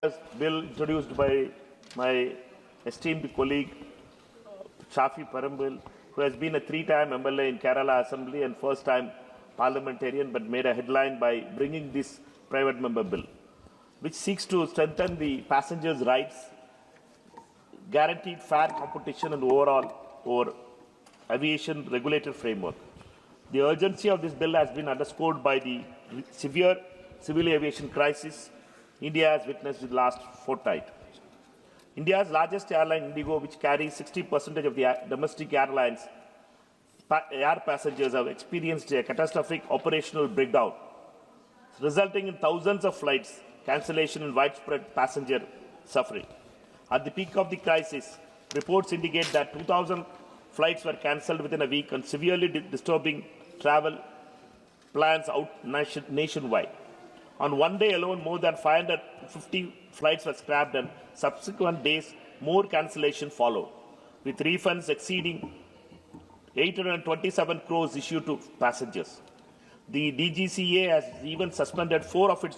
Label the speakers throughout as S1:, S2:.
S1: Bill introduced by my esteemed colleague Shafi Parambil, who has been a three-time MLA in Kerala Assembly and first-time parliamentarian, but made a headline by bringing this private member bill, which seeks to strengthen the passengers' rights, guaranteed fair competition and overall over aviation regulator framework. The urgency of this bill has been underscored by the severe civil aviation crisis India has witnessed in the last fortnight. India's largest airline, IndiGo, which carries 60% of the domestic airlines, air passengers have experienced a catastrophic operational breakdown, resulting in thousands of flights cancellation and widespread passenger suffering. At the peak of the crisis, reports indicate that 2,000 flights were cancelled within a week and severely disturbing travel plans nationwide. On one day alone, more than 550 flights were scrapped, and subsequent days, more cancellation followed, with refunds exceeding 827 crores issued to passengers. The DGCA has even suspended 4 of its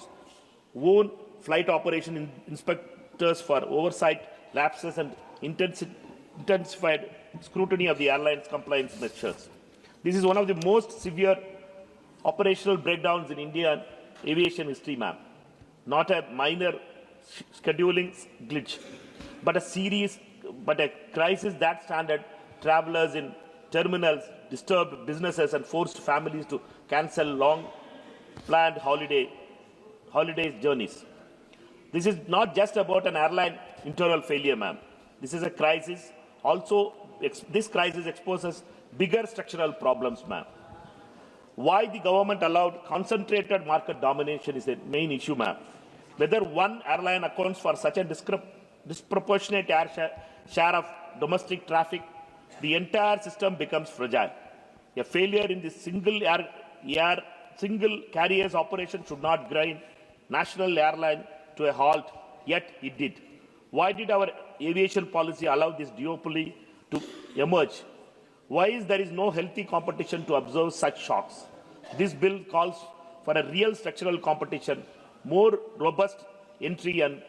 S1: own flight operation inspectors for oversight, lapses, and intensified scrutiny of the airline's compliance measures. This is one of the most severe operational breakdowns in Indian aviation history, ma'am. Not a minor scheduling glitch, but a crisis that stranded travelers in terminals, disturbed businesses, and forced families to cancel long-planned holiday journeys. This is not just about an airline internal failure, ma'am. This is a crisis. Also, this crisis exposes bigger structural problems, ma'am. Why the government allowed concentrated market domination is the main issue, ma'am. Whether one airline accounts for such a disproportionate share of domestic traffic, the entire system becomes fragile. A failure in the single carrier's operation should not grind national airline to a halt, yet it did. Why did our aviation policy allow this duopoly to emerge? Why is there no healthy competition to observe such shocks? This bill calls for a real structural competition, more robust entry and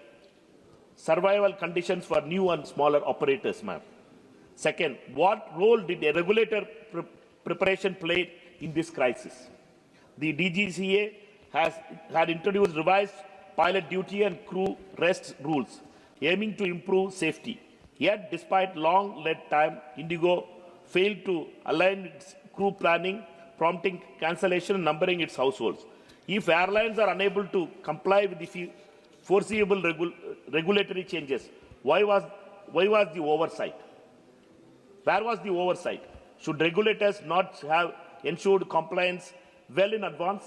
S1: survival conditions for new and smaller operators, ma'am. Second, what role did a regulator preparation play in this crisis? The DGCA had introduced revised pilot duty and crew rest rules, aiming to improve safety. Yet, despite long lead time, IndiGo failed to align its crew planning, prompting cancellation and numbering its households. If airlines are unable to comply with the foreseeable regulatory changes, why was the oversight? Where was the oversight? Should regulators not have ensured compliance well in advance,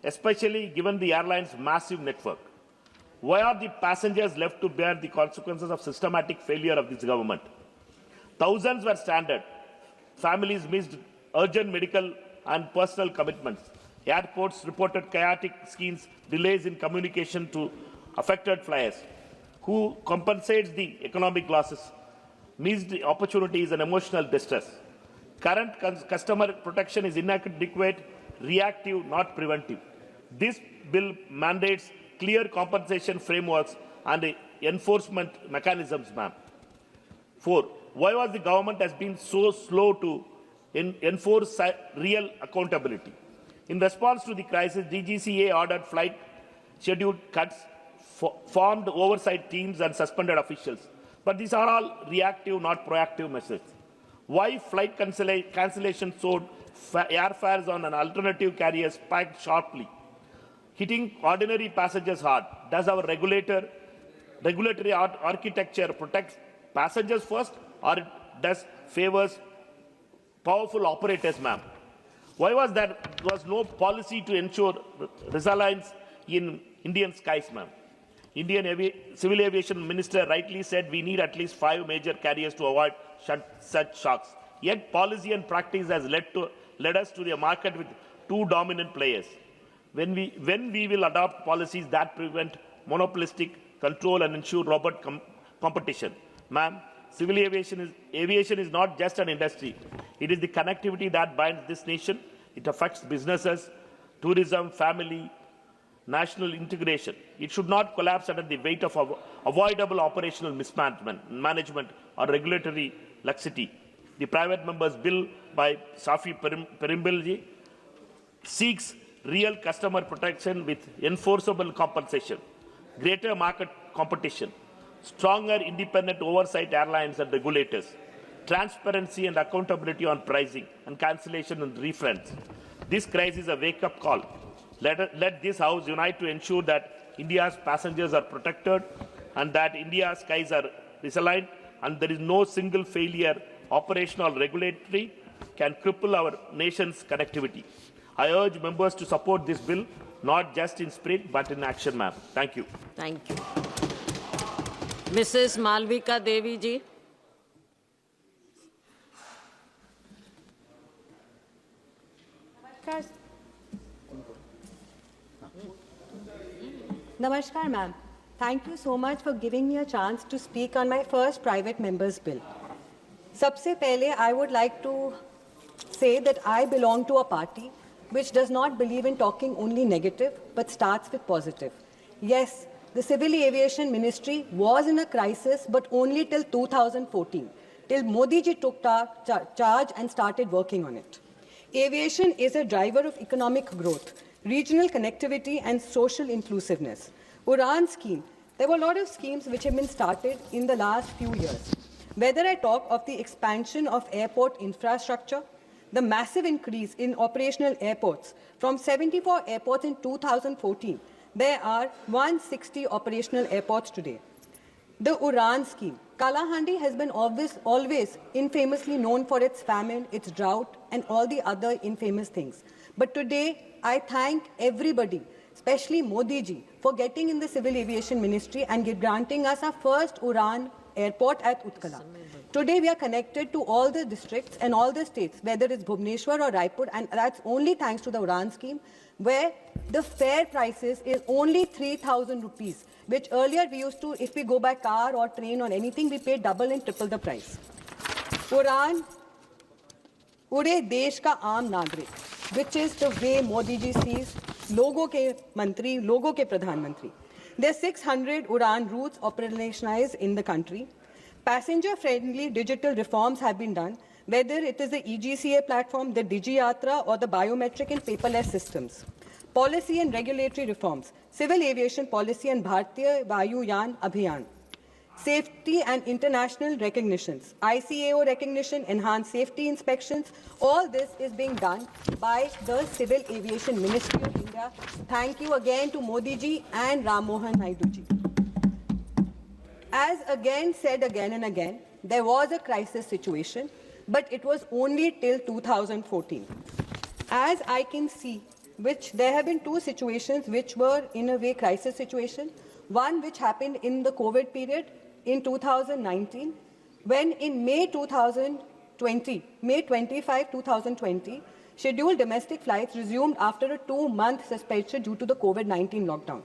S1: especially given the airline's massive network? Why are the passengers left to bear the consequences of systematic failure of this government? Thousands were stranded. Families missed urgent medical and personal commitments. Airports reported chaotic schemes, delays in communication to affected flyers. Who compensates the economic losses, missed opportunities, and emotional distress? Current customer protection is inadequate, reactive, not preventive. This bill mandates clear compensation frameworks and enforcement mechanisms, ma'am. 4. Why was the government has been so slow to enforce real accountability? In response to the crisis, DGCA ordered flight schedule cuts, formed oversight teams, and suspended officials. But these are all reactive, not proactive measures. Why flight cancellation soared, airfares on an alternative carrier spiked sharply, hitting ordinary passengers hard? Does our regulatory architecture protect passengers first, or it does favors powerful operators, ma'am? Why was there was no policy to ensure resilience in Indian skies, ma'am? Indian Civil Aviation Minister rightly said we need at least 5 major carriers to avoid such shocks. Yet policy and practice has led us to the market with 2 dominant players. When we will adopt policies that prevent monopolistic control and ensure robust competition? Ma'am, civil aviation is not just an industry. It is the connectivity that binds this nation. It affects businesses, tourism, family, national integration. It should not collapse under the weight of avoidable operational management or regulatory laxity. The private members' bill by Safi Perimbilji seeks real customer protection with enforceable compensation, greater market competition, stronger independent oversight airlines and regulators, transparency and accountability on pricing and cancellation and refunds. This crisis is a wake-up call. Let this House unite to ensure that India's passengers are protected and that India's skies are resilient and there is no single failure, operational or regulatory, can cripple our nation's connectivity. I urge members to support this bill, not just in spirit but in action, ma'am. Thank you.
S2: Thank you. Mrs. Malvika Devi ji.
S3: Namaskar, ma'am. Thank you so much for giving me a chance to speak on my first private member's bill. Sabse pehle, I would like to say that I belong to a party which does not believe in talking only negative, but starts with positive. Yes, the Civil Aviation Ministry was in a crisis, but only till 2014, till Modi ji took charge and started working on it. Aviation is a driver of economic growth, regional connectivity and social inclusiveness. UDAN scheme, there were a lot of schemes which have been started in the last few years. Whether I talk of the expansion of airport infrastructure, the massive increase in operational airports, from 74 airports in 2014, there are 160 operational airports today. The UDAN scheme, Kalahandi has been always infamously known for its famine, its drought, and all the other infamous things. But today, I thank everybody, especially Modi ji, for getting in the Civil Aviation Ministry and granting us our first UDAN airport at Utkala. Today, we are connected to all the districts and all the states, whether it's Bhubaneswar or Raipur, and that's only thanks to the UDAN scheme, where the fare prices is only 3,000 rupees, which earlier we used to, if we go by car or train or anything, we pay double and triple the price. UDAN, पूरे देश का आम नागरिक, which is the way Modi ji sees लोगों के मंत्री, लोगों के प्रधानमंत्री. There are 600 UDAN routes operationalized in the country. Passenger-friendly digital reforms have been done, whether it is the EGCA platform, the DigiYatra, or the biometric and paperless systems. Policy and regulatory reforms, civil aviation policy and Bharatiya Vayuyan Abhiyan. Safety and international recognitions, ICAO recognition, enhanced safety inspections, all this is being done by the Civil Aviation Ministry of India. Thank you again to Modi ji and Rammohan Naidu ji. As again said again and again, there was a crisis situation, but it was only till 2014. As I can see, there have been two situations which were in a way crisis situation. One which happened in the COVID period in 2019, when in May 2020, May 25, 2020, scheduled domestic flights resumed after a 2-month suspension due to the COVID-19 lockdown.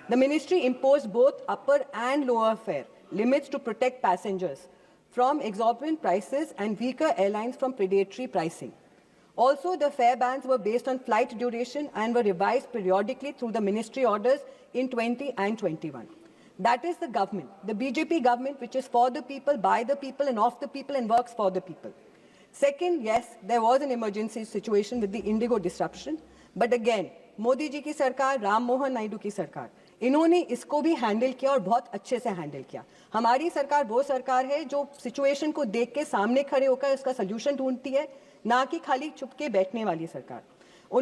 S3: The ministry imposed both upper and lower fare limits to protect passengers from exorbitant prices and weaker airlines from predatory pricing. Also, the fare bans were based on flight duration and were revised periodically through the ministry orders in 20 and 21. That is the government, the BJP government, which is for the people, by the people, and of the people, and works for the people. Second, yes, there was an emergency situation with the IndiGo disruption. But again, Modi ji की सरकार, राममोहन नायडू की सरकार, इन्होंने इसको भी handle किया और बहुत अच्छे से हैंडल किया. हमारी सरकार वो सरकार है जो सिचुएशन को देख के सामने खड़े होकर उसका सॉल्यूशन ढूंढती है, ना कि खाली चुपके बैठने वाली सरकार.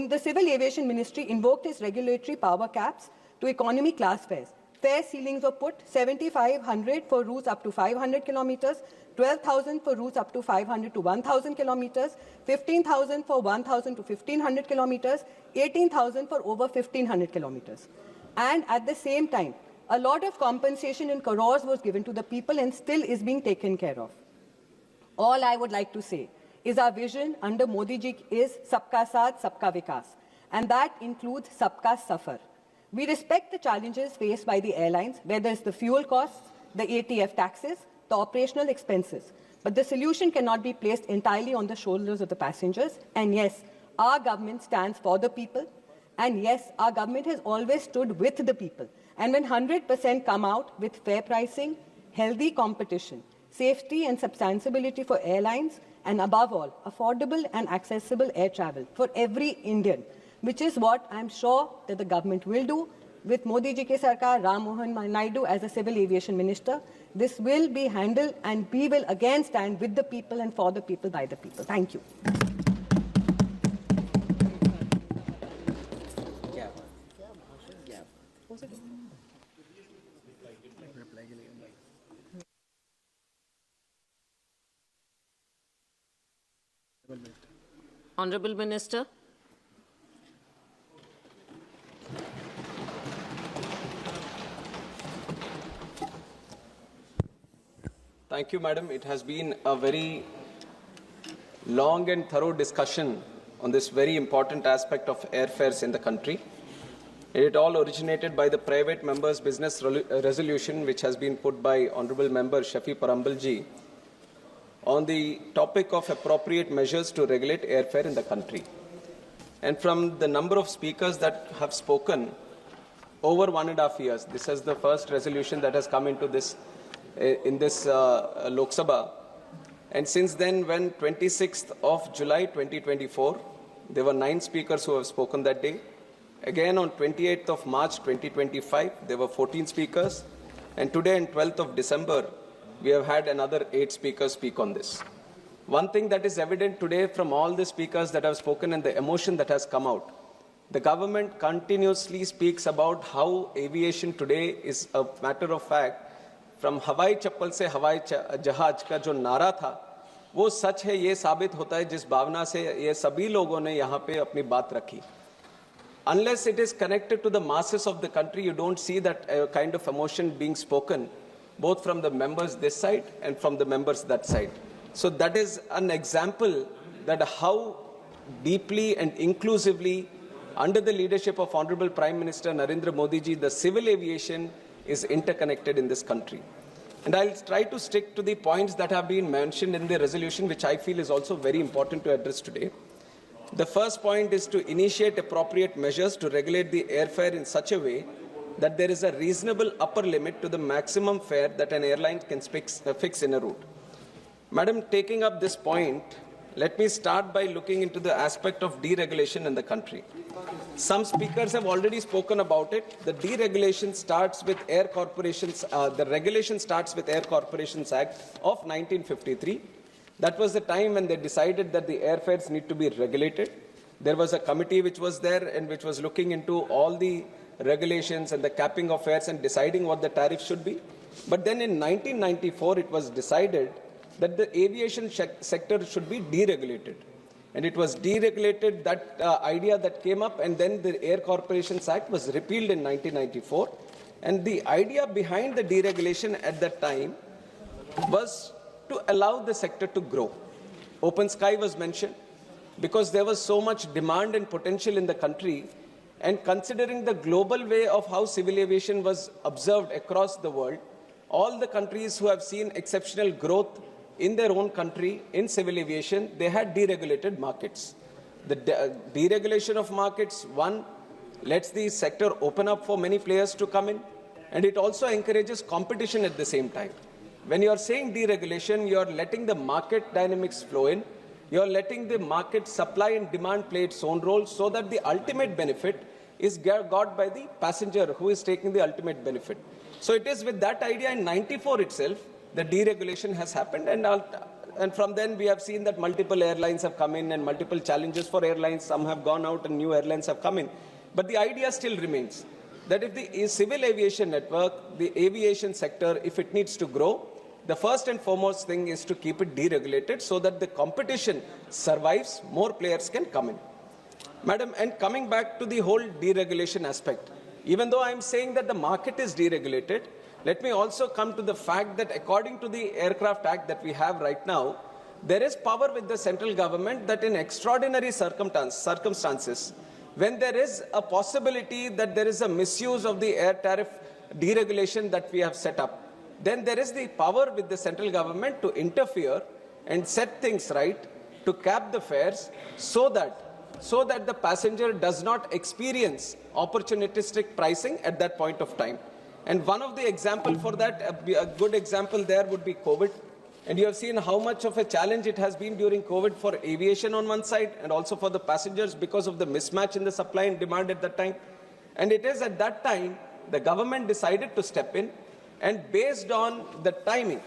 S3: The Civil Aviation Ministry invoked its regulatory power caps to economy class fares. Fare ceilings were put 7,500 for routes up to 500 kilometers, 12,000 for routes up to 500 to 1,000 kilometers, 15,000 for 1,000 to 1,500 kilometers, 18,000 for over 1,500 kilometers. And at the same time, a lot of compensation in crores was given to the people and still is being taken care of. All I would like to say is our vision under Modi ji is Sabka Saath, Sabka Vikas, and that includes Sabka Safar. We respect the challenges faced by the airlines, whether it's the fuel costs, the ATF taxes, the operational expenses. But the solution cannot be placed entirely on the shoulders of the passengers. And yes, our government stands for the people. And yes, our government has always stood with the people. And when 100% come out with fair pricing, healthy competition, safety and substantiability for airlines, and above all, affordable and accessible air travel for every Indian, which is what I'm sure that the government will do with Modi ji ke sarkar, Rammohan Naidu as a civil aviation minister. This will be handled and we will again stand with the people and for the people by the people. Thank you.
S2: Honorable Minister.
S4: Thank you, Madam. It has been a very long and thorough discussion on this very important aspect of airfares in the country. It all originated by the private members' business resolution, which has been put by Honorable Member Shafi Parambalji on the topic of appropriate measures to regulate airfare in the country. And from the number of speakers that have spoken, over 1.5 years, this is the first resolution that has come into this Lok Sabha. And since then, when 26th of July 2024, there were 9 speakers who have spoken that day. Again, on 28th of March 2025, there were 14 speakers. And today, on 12th of December, we have had another 8 speakers speak on this. One thing that is evident today from all the speakers that have spoken and the emotion that has come out, the government continuously speaks about how aviation today is a matter of fact. From हवाई चप्पल से हवाई जहाज का जो नारा था, वो सच है, ये साबित होता है जिस भावना से ये सभी लोगों ने यहाँ पे अपनी बात रखी. Unless it is connected to the masses of the country, you don't see that kind of emotion being spoken, both from the members this side and from the members that side. So that is an example that how deeply and inclusively, under the leadership of Honorable Prime Minister Narendra Modi ji, the civil aviation is interconnected in this country. And I'll try to stick to the points that have been mentioned in the resolution, which I feel is also very important to address today. The first point is to initiate appropriate measures to regulate the airfare in such a way that there is a reasonable upper limit to the maximum fare that an airline can fix in a route. Madam, taking up this point, let me start by looking into the aspect of deregulation in the country. Some speakers have already spoken about it. The deregulation starts with Air Corporations, the regulation starts with Air Corporations Act of 1953. That was the time when they decided that the airfares need to be regulated. There was a committee which was there and which was looking into all the regulations and the capping of fares and deciding what the tariff should be. But then in 1994, it was decided that the aviation sector should be deregulated. And it was deregulated, that idea that came up, and then the Air Corporations Act was repealed in 1994. And the idea behind the deregulation at that time was to allow the sector to grow. Open sky was mentioned because there was so much demand and potential in the country, and considering the global way of how civil aviation was observed across the world, all the countries who have seen exceptional growth in their own country in civil aviation, they had deregulated markets. The deregulation of markets, one, lets the sector open up for many players to come in, and it also encourages competition at the same time. When you are saying deregulation, you are letting the market dynamics flow in, you are letting the market supply and demand play its own role, so that the ultimate benefit is got by the passenger who is taking the ultimate benefit. So it is with that idea in 94 itself, the deregulation has happened, and from then we have seen that multiple airlines have come in and multiple challenges for airlines. Some have gone out and new airlines have come in. But the idea still remains that if the civil aviation network, the aviation sector, if it needs to grow, the first and foremost thing is to keep it deregulated so that the competition survives, more players can come in. Madam, and coming back to the whole deregulation aspect, even though I'm saying that the market is deregulated, let me also come to the fact that according to the Aircraft Act that we have right now, there is power with the central government that in extraordinary circumstances, when there is a possibility that there is a misuse of the air tariff deregulation that we have set up, then there is the power with the central government to interfere and set things right, to cap the fares so that so that the passenger does not experience opportunistic pricing at that point of time. And one of the examples for that, a good example there would be COVID. And you have seen how much of a challenge it has been during COVID for aviation on one side and also for the passengers because of the mismatch in the supply and demand at that time. And it is at that time the government decided to step in, and based on the timing,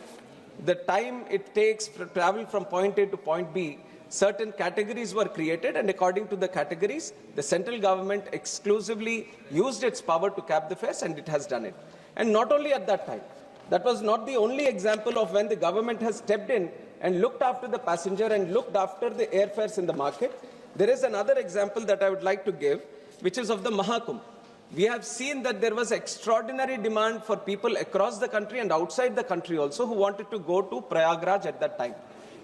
S4: the time it takes to travel from point A to point B, certain categories were created, and according to the categories, the central government exclusively used its power to cap the fares, and it has done it. And not only at that time, that was not the only example of when the government has stepped in and looked after the passenger and looked after the airfares in the market. There is another example that I would like to give, which is of the Mahakumbh. We have seen that there was extraordinary demand for people across the country and outside the country also who wanted to go to Prayagraj at that time.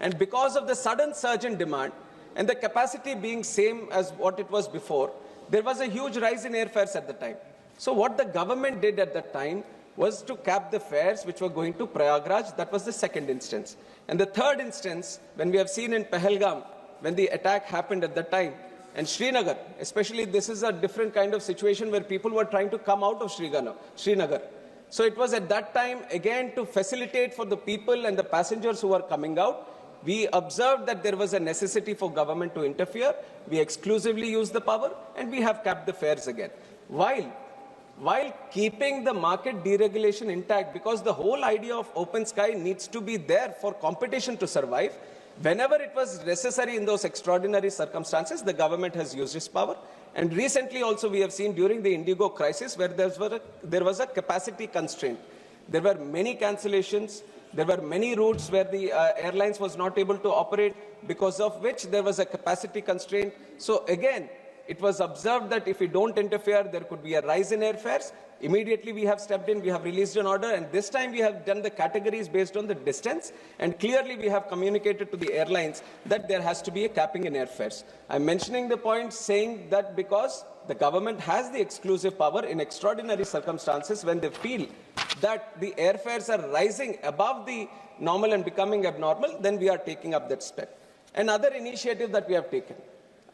S4: And because of the sudden surge in demand and the capacity being same as what it was before, there was a huge rise in airfares at the time. So what the government did at that time was to cap the fares which were going to Prayagraj. That was the second instance. And the third instance, when we have seen in Pahalgam, when the attack happened at that time, and Srinagar, especially, this is a different kind of situation where people were trying to come out of Srinagar. So it was at that time, again, to facilitate for the people and the passengers who were coming out. We observed that there was a necessity for government to interfere. We exclusively used the power, and we have capped the fares again. While keeping the market deregulation intact, because the whole idea of open sky needs to be there for competition to survive, whenever it was necessary in those extraordinary circumstances, the government has used its power. And recently also we have seen during the IndiGo crisis where there was a capacity constraint. There were many cancellations. There were many routes where the airlines was not able to operate, because of which there was a capacity constraint. So again, it was observed that if we don't interfere, there could be a rise in airfares. Immediately we have stepped in, we have released an order, and this time we have done the categories based on the distance, and clearly we have communicated to the airlines that there has to be a capping in airfares. I'm mentioning the point saying that because the government has the exclusive power in extraordinary circumstances when they feel that the airfares are rising above the normal and becoming abnormal, then we are taking up that step. Another initiative that we have taken.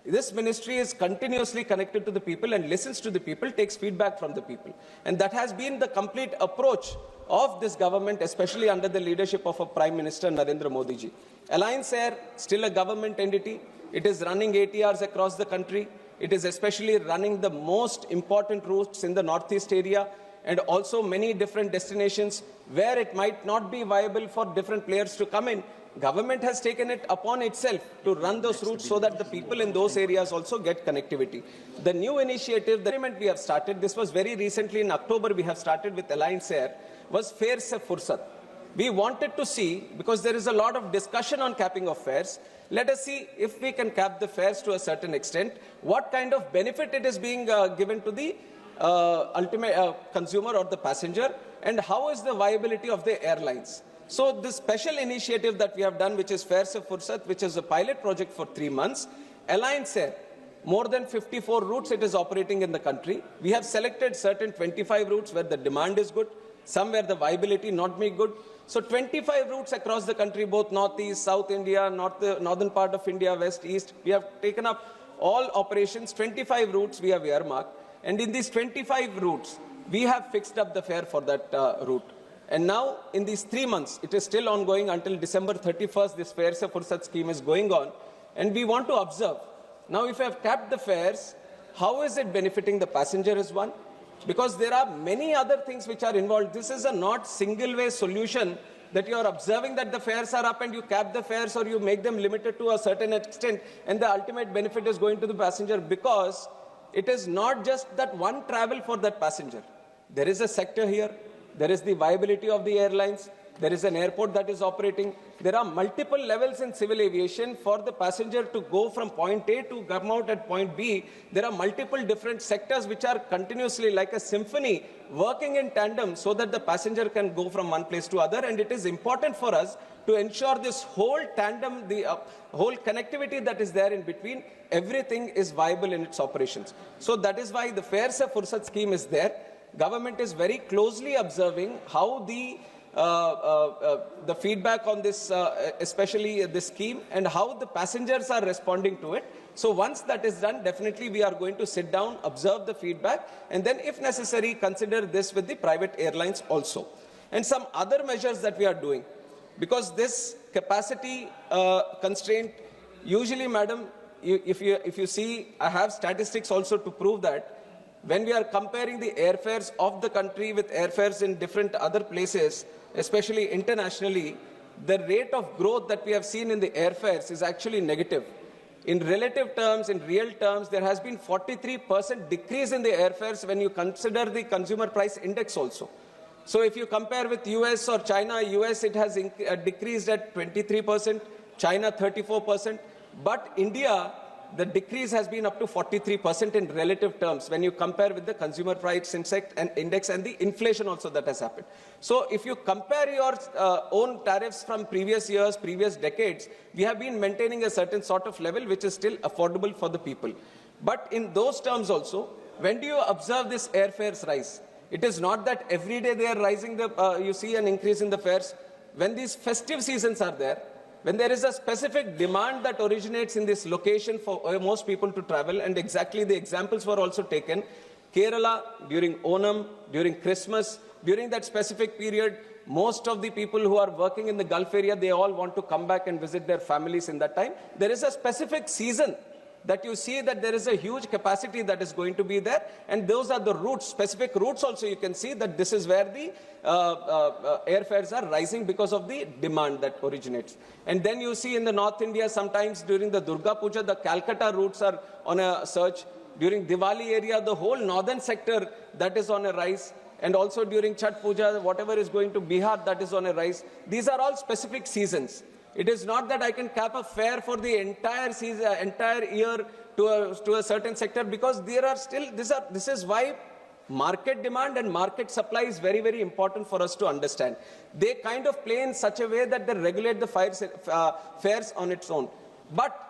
S4: This ministry is continuously connected to the people and listens to the people, takes feedback from the people. And that has been the complete approach of this government, especially under the leadership of our Prime Minister Narendra Modi ji. Alliance Air, still a government entity. It is running ATRs across the country. It is especially running the most important routes in the Northeast area, and also many different destinations where it might not be viable for different players to come in. Government has taken it upon itself to run those routes so that the people in those areas also get connectivity. The new initiative, the experiment we have started, this was very recently in October we have started with Alliance Air, was Fare Se Fursat. We wanted to see, because there is a lot of discussion on capping of fares, let us see if we can cap the fares to a certain extent, what kind of benefit it is being given to the ultimate consumer or the passenger, and how is the viability of the airlines. So this special initiative that we have done, which is Fare Se Fursat, which is a pilot project for 3 months, Alliance Air, more than 54 routes it is operating in the country. We have selected certain 25 routes where the demand is good, some where the viability not be good. So 25 routes across the country, both Northeast, South India, northern part of India, West, East. We have taken up all operations, 25 routes we have earmarked. And in these 25 routes, we have fixed up the fare for that route. And now, in these 3 months, it is still ongoing until December 31st, this Fare Se Fursat scheme is going on. And we want to observe. Now, if I have capped the fares, how is it benefiting the passenger is one? Because there are many other things which are involved. This is a not single-way solution that you are observing that the fares are up and you cap the fares or you make them limited to a certain extent, and the ultimate benefit is going to the passenger, because it is not just that one travel for that passenger. There is a sector here. There is the viability of the airlines. There is an airport that is operating. There are multiple levels in civil aviation for the passenger to go from point A to come out at point B. There are multiple different sectors which are continuously like a symphony working in tandem so that the passenger can go from one place to other. And it is important for us to ensure this whole tandem, the whole connectivity that is there in between, everything is viable in its operations. So that is why the Fare Se Fursat scheme is there. Government is very closely observing how the feedback on this, especially this scheme, and how the passengers are responding to it. So once that is done, definitely we are going to sit down, observe the feedback, and then if necessary, consider this with the private airlines also. And some other measures that we are doing, because this capacity constraint, usually, madam, if you see, I have statistics also to prove that when we are comparing the airfares of the country with airfares in different other places, especially internationally, the rate of growth that we have seen in the airfares is actually negative. In relative terms, in real terms, there has been 43% decrease in the airfares when you consider the consumer price index also. So if you compare with US or China, US it has decreased at 23%, China 34%, but India, the decrease has been up to 43% in relative terms when you compare with the consumer price index and the inflation also that has happened. So if you compare your own tariffs from previous years, previous decades, we have been maintaining a certain sort of level which is still affordable for the people. But in those terms also, when do you observe this airfares rise? It is not that every day they are rising, you see an increase in the fares. When these festive seasons are there, when there is a specific demand that originates in this location for most people to travel, and exactly the examples were also taken, Kerala during Onam, during Christmas, during that specific period, most of the people who are working in the Gulf area, they all want to come back and visit their families in that time. There is a specific season that you see that there is a huge capacity that is going to be there, and those are the routes, specific routes also you can see that this is where the airfares are rising because of the demand that originates. And then you see in the North India, sometimes during the Durga Puja, the Calcutta routes are on a surge. During Diwali area, the whole northern sector, that is on a rise. And also during Chhat Puja, whatever is going to Bihar, that is on a rise. These are all specific seasons. It is not that I can cap a fare for the entire season, entire year to a certain sector, because there are still, this is why market demand and market supply is very, very important for us to understand. They kind of play in such a way that they regulate the fares on its own. But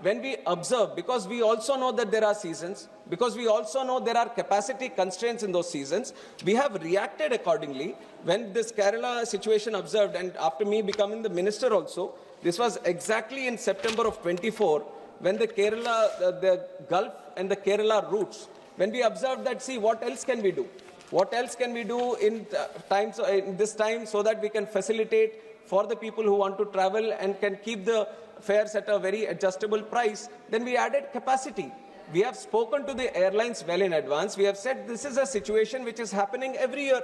S4: when we observe, because we also know that there are seasons, because we also know there are capacity constraints in those seasons, we have reacted accordingly. When this Kerala situation observed, and after me becoming the minister also, this was exactly in September of 24, when the Kerala, the Gulf and the Kerala routes, when we observed that, see, what else can we do? What else can we do in this time so that we can facilitate for the people who want to travel and can keep the fares at a very adjustable price? Then we added capacity. We have spoken to the airlines well in advance. We have said this is a situation which is happening every year.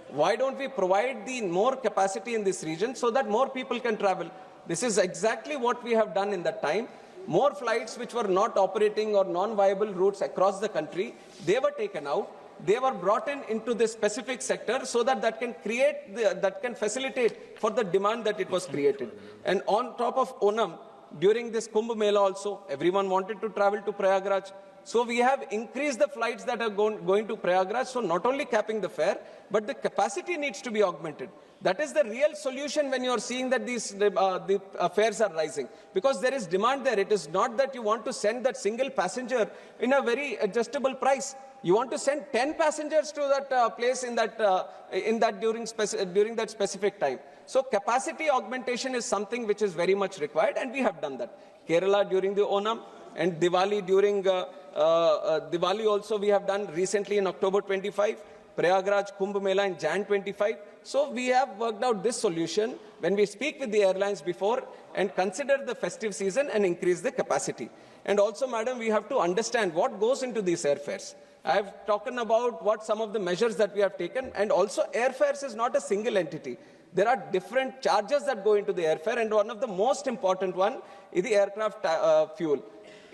S4: Why don't we provide the more capacity in this region so that more people can travel? This is exactly what we have done in that time. More flights which were not operating or non-viable routes across the country, they were taken out. They were brought into this specific sector so that can create, that can facilitate for the demand that it was created. And on top of Onam, during this Kumbh Mela also, everyone wanted to travel to Prayagraj. So we have increased the flights that are going to Prayagraj. So not only capping the fare, but the capacity needs to be augmented. That is the real solution when you are seeing that the fares are rising. Because there is demand there. It is not that you want to send that single passenger in a very adjustable price. You want to send 10 passengers to that place during that specific time. So capacity augmentation is something which is very much required, and we have done that. Kerala during the Onam, and Diwali during Diwali also we have done recently in October 25, Prayagraj Kumbh Mela in Jan 25. So we have worked out this solution when we speak with the airlines before and consider the festive season and increase the capacity. And also, madam, we have to understand what goes into these airfares. I have talked about what some of the measures that we have taken, and also airfares is not a single entity. There are different charges that go into the airfare, and one of the most important one is the aircraft fuel.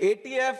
S4: ATF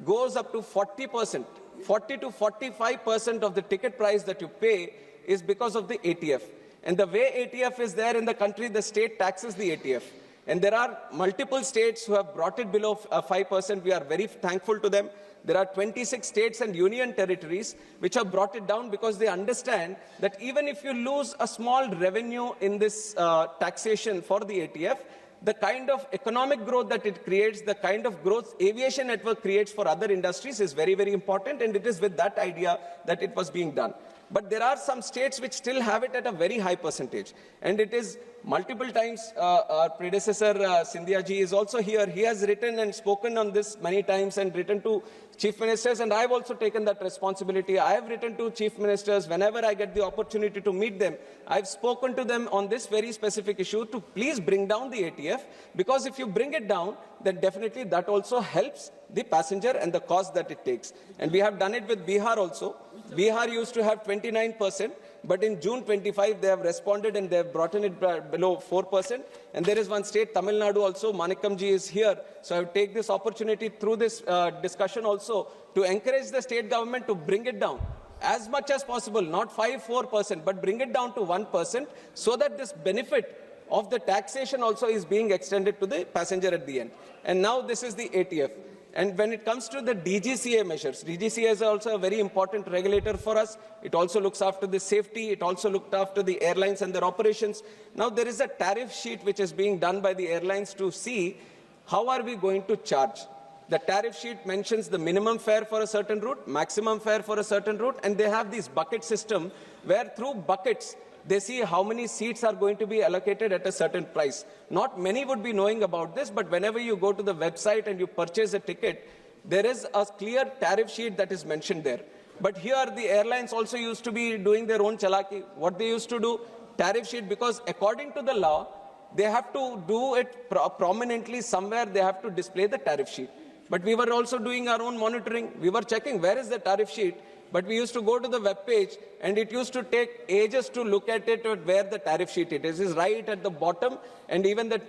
S4: goes up to 40%, 40 to 45% of the ticket price that you pay is because of the ATF. And the way ATF is there in the country, the state taxes the ATF. And there are multiple states who have brought it below 5%. We are very thankful to them. There are 26 states and union territories which have brought it down because they understand that even if you lose a small revenue in this taxation for the ATF, the kind of economic growth that it creates, the kind of growth aviation network creates for other industries is very, very important, and it is with that idea that it was being done. But there are some states which still have it at a very high percentage, and it is Multiple times, our predecessor, Sindhya ji, is also here. He has written and spoken on this many times and written to chief ministers, and I have also taken that responsibility. I have written to chief ministers whenever I get the opportunity to meet them. I have spoken to them on this very specific issue to please bring down the ATF, because if you bring it down, then definitely that also helps the passenger and the cost that it takes. And we have done it with Bihar also. Bihar used to have 29%. But in June 25, they have responded and they have brought it below 4%. And there is one state, Tamil Nadu also, Manikamji is here. So I will take this opportunity through this discussion also to encourage the state government to bring it down as much as possible, not 4%, but bring it down to 1%, so that this benefit of the taxation also is being extended to the passenger at the end. And now this is the ATF. And when it comes to the DGCA measures, DGCA is also a very important regulator for us. It also looks after the safety. It also looked after the airlines and their operations. Now there is a tariff sheet which is being done by the airlines to see how are we going to charge. The tariff sheet mentions the minimum fare for a certain route, maximum fare for a certain route, and they have this bucket system where through buckets they see how many seats are going to be allocated at a certain price. Not many would be knowing about this, but whenever you go to the website and you purchase a ticket, there is a clear tariff sheet that is mentioned there. But here the airlines also used to be doing their own chalaki. What they used to do, tariff sheet, because according to the law, they have to do it prominently somewhere, they have to display the tariff sheet. But we were also doing our own monitoring. We were checking where is the tariff sheet. But we used to go to the web page, and it used to take ages to look at it, where the tariff sheet it is. It is right at the bottom, and even the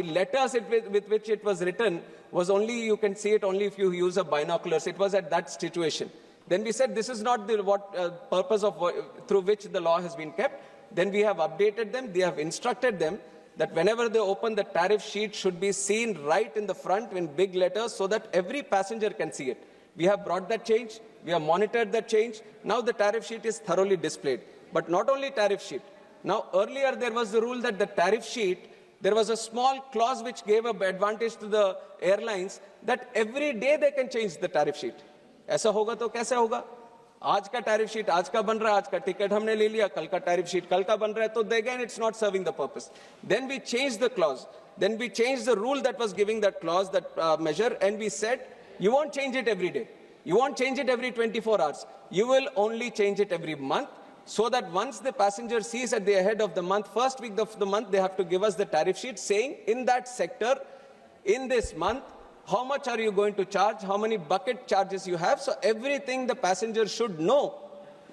S4: letters with which it was written was only, you can see it only if you use a binoculars. It was at that situation. Then we said this is not the purpose of through which the law has been kept. Then we have updated them. They have instructed them that whenever they open, the tariff sheet should be seen right in the front in big letters so that every passenger can see it. We have brought that change. We have monitored that change. Now the tariff sheet is thoroughly displayed. But not only tariff sheet. Now earlier there was the rule that the tariff sheet, there was a small clause which gave an advantage to the airlines that every day they can change the tariff sheet. ऐसा होगा तो कैसे होगा? आज का tariff sheet आज का बन रहा है, आज का ticket हमने ले लिया, कल का tariff sheet कल का बन रहा है, तो again it's not serving the purpose. Then we changed the clause. Then we changed the rule that was giving that clause, that measure, and we said, you won't change it every day. You won't change it every 24 hours. You will only change it every month, so that once the passenger sees at the end of the month, first week of the month, they have to give us the tariff sheet saying in that sector, in this month, how much are you going to charge, how many bucket charges you have. So everything the passenger should know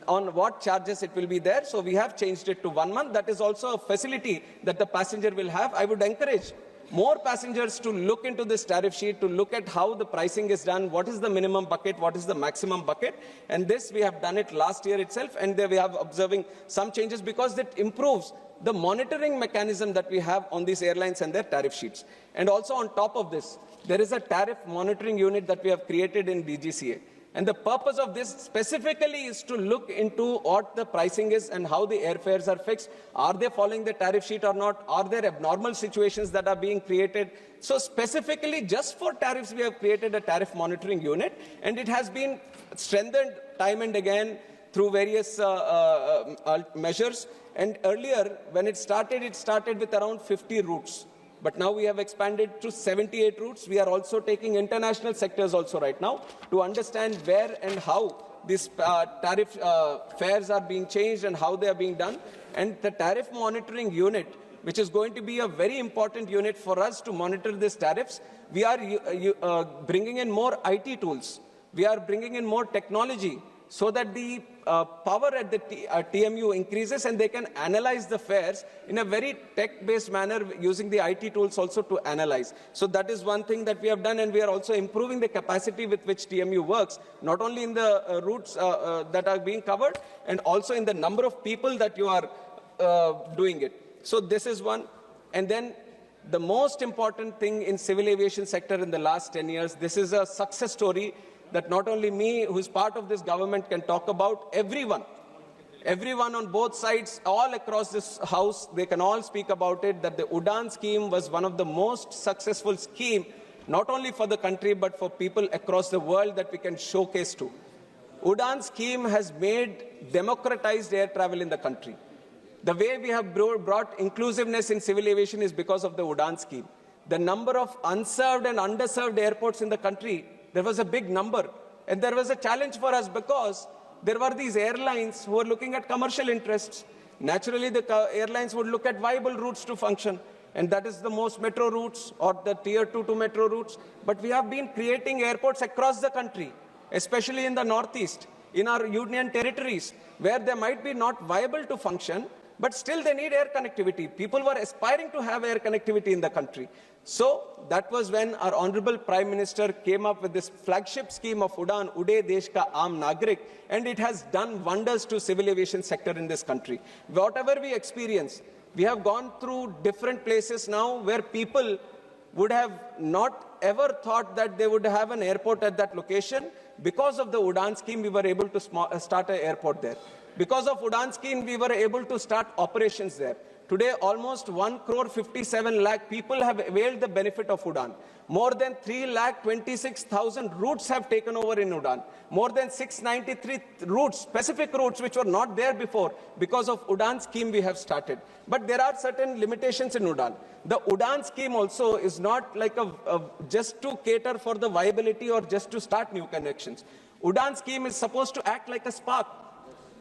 S4: on what charges it will be there. So we have changed it to 1 month. That is also a facility that the passenger will have. I would encourage more passengers to look into this tariff sheet, to look at how the pricing is done, what is the minimum bucket, what is the maximum bucket. And this we have done it last year itself, and we have observing some changes because it improves the monitoring mechanism that we have on these airlines and their tariff sheets. And also on top of this, there is a tariff monitoring unit that we have created in DGCA. And the purpose of this specifically is to look into what the pricing is and how the airfares are fixed. Are they following the tariff sheet or not? Are there abnormal situations that are being created? So specifically just for tariffs, we have created a tariff monitoring unit, and it has been strengthened time and again through various measures. And earlier, when it started with around 50 routes. But now we have expanded to 78 routes. We are also taking international sectors also right now to understand where and how these tariff fares are being changed and how they are being done. And the tariff monitoring unit, which is going to be a very important unit for us to monitor these tariffs, we are bringing in more IT tools. We are bringing in more technology so that the power at the TMU increases and they can analyze the fares in a very tech-based manner using the IT tools also to analyze. So that is one thing that we have done, and we are also improving the capacity with which TMU works, not only in the routes that are being covered, and also in the number of people that you are doing it. So this is one. And then the most important thing in civil aviation sector in the last 10 years, this is a success story that not only me, who is part of this government, can talk about. Everyone on both sides, all across this house, they can all speak about it, that the UDAN scheme was one of the most successful scheme, not only for the country, but for people across the world that we can showcase to. UDAN scheme has made democratized air travel in the country. The way we have brought inclusiveness in civil aviation is because of the UDAN scheme. The number of unserved and underserved airports in the country, there was a big number. And there was a challenge for us because there were these airlines who were looking at commercial interests. Naturally, the airlines would look at viable routes to function. And that is the most metro routes or the tier 2 to metro routes. But we have been creating airports across the country, especially in the Northeast, in our union territories, where they might be not viable to function, but still they need air connectivity. People were aspiring to have air connectivity in the country. So that was when our Honorable Prime Minister came up with this flagship scheme of UDAN, Ude Desh Ka Aam Nagrik, and it has done wonders to civil aviation sector in this country. Whatever we experience, we have gone through different places now where people would have not ever thought that they would have an airport at that location. Because of the UDAN scheme, we were able to start an airport there. Because of UDAN scheme, we were able to start operations there. Today, almost 1,57 lakh people have availed the benefit of UDAN. More than 3,26,000 routes have taken over in UDAN. More than 693 routes, specific routes which were not there before. Because of UDAN scheme, we have started. But there are certain limitations in UDAN. The UDAN scheme also is not like just to cater for the viability or just to start new connections. UDAN scheme is supposed to act like a spark.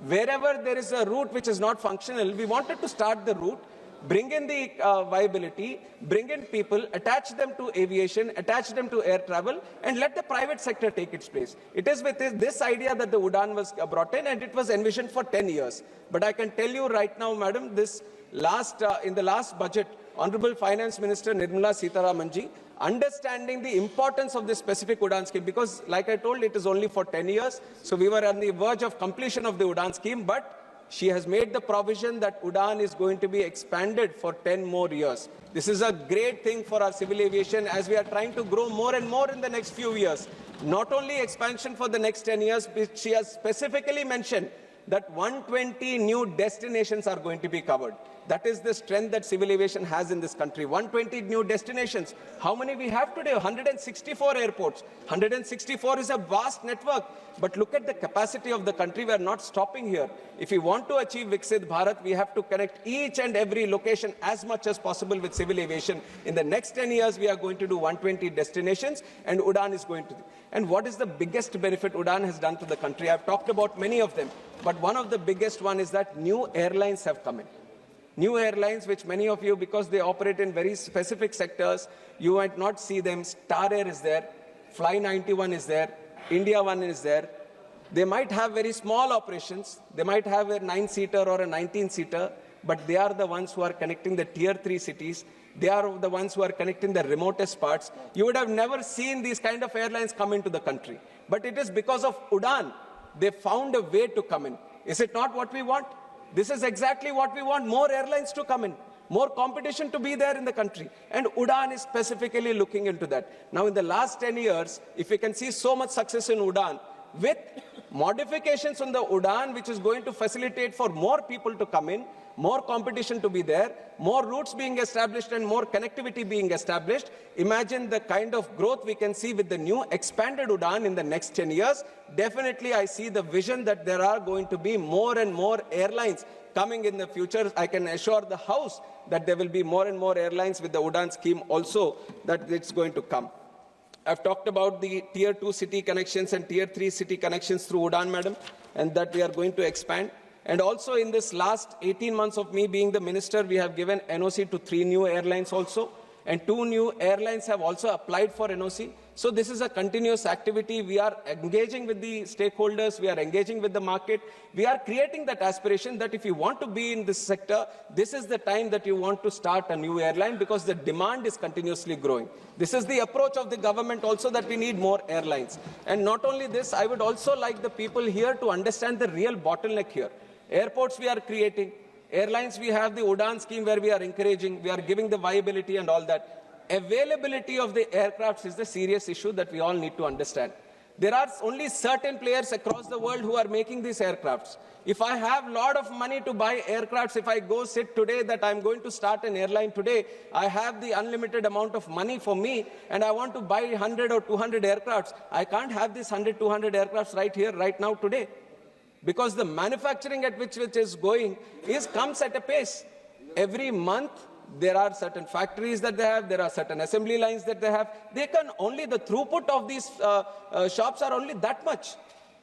S4: Wherever there is a route which is not functional, we wanted to start the route, bring in the viability, bring in people, attach them to aviation, attach them to air travel, and let the private sector take its place. It is with this idea that the UDAN was brought in, and it was envisioned for 10 years. But I can tell you right now, madam, in the last budget, Honorable Finance Minister Nirmala Sitharamanji, understanding the importance of this specific UDAN scheme, because like I told, it is only for 10 years. So we were on the verge of completion of the UDAN scheme, but she has made the provision that UDAN is going to be expanded for 10 more years. This is a great thing for our civil aviation as we are trying to grow more and more in the next few years. Not only expansion for the next 10 years, but she has specifically mentioned that 120 new destinations are going to be covered. That is the strength that civil aviation has in this country. 120 new destinations. How many we have today? 164 airports. 164 is a vast network. But look at the capacity of the country. We are not stopping here. If we want to achieve Viksit Bharat, we have to connect each and every location as much as possible with civil aviation. In the next 10 years, we are going to do 120 destinations, and UDAN is going to do. And what is the biggest benefit UDAN has done to the country? I've talked about many of them. But one of the biggest one is that new airlines have come in. New airlines, which many of you, because they operate in very specific sectors, you might not see them. Star Air is there, Fly 91 is there, India One is there. They might have very small operations. They might have a 9-seater or a 19-seater, but they are the ones who are connecting the tier 3 cities. They are the ones who are connecting the remotest parts. You would have never seen these kind of airlines come into the country. But it is because of UDAN. They found a way to come in. Is it not what we want? This is exactly what we want, more airlines to come in, more competition to be there in the country. And UDAN is specifically looking into that. Now, in the last 10 years, if we can see so much success in UDAN, with modifications on the UDAN, which is going to facilitate for more people to come in, more competition to be there, more routes being established and more connectivity being established. Imagine the kind of growth we can see with the new expanded UDAN in the next 10 years. Definitely, I see the vision that there are going to be more and more airlines coming in the future. I can assure the House that there will be more and more airlines with the UDAN scheme also, that it's going to come. I've talked about the tier 2 city connections and tier 3 city connections through UDAN, madam, and that we are going to expand. And also in this last 18 months of me being the minister, we have given NOC to 3 new airlines also. And 2 new airlines have also applied for NOC. So this is a continuous activity. We are engaging with the stakeholders. We are engaging with the market. We are creating that aspiration that if you want to be in this sector, this is the time that you want to start a new airline, because the demand is continuously growing. This is the approach of the government also, that we need more airlines. And not only this, I would also like the people here to understand the real bottleneck here. Airports we are creating. Airlines, we have the UDAN scheme where we are encouraging, we are giving the viability and all that. Availability of the aircrafts is the serious issue that we all need to understand. There are only certain players across the world who are making these aircrafts. If I have a lot of money to buy aircrafts, if I go sit today that I'm going to start an airline today, I have the unlimited amount of money for me and I want to buy 100 or 200 aircrafts. I can't have this 100, 200 aircrafts right here, right now, today. because the manufacturing at which it is going comes at a pace. Every month, there are certain factories that they have, there are certain assembly lines that they have. They can only, the throughput of these shops are only that much.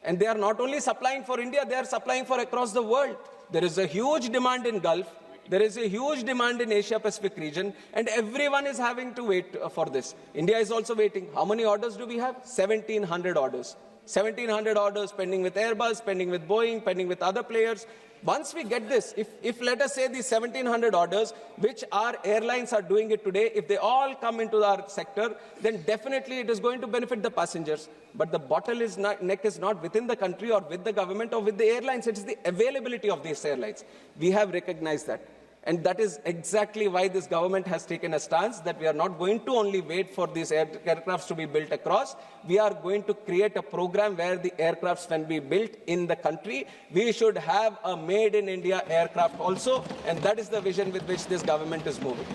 S4: And they are not only supplying for India, they are supplying for across the world. There is a huge demand in Gulf. There is a huge demand in Asia-Pacific region, and everyone is having to wait for this. India is also waiting. How many orders do we have? 1,700 orders. 1,700 orders pending with Airbus, pending with Boeing, pending with other players. Once we get this, if let us say these 1,700 orders, which our airlines are doing it today, if they all come into our sector, then definitely it is going to benefit the passengers. But the bottleneck is not within the country or with the government or with the airlines. It is the availability of these airlines. We have recognized that. And that is exactly why this government has taken a stance that we are not going to only wait for these aircrafts to be built across. We are going to create a program where the aircrafts can be built in the country. We should have a made in India aircraft also, and that is the vision with which this government is moving.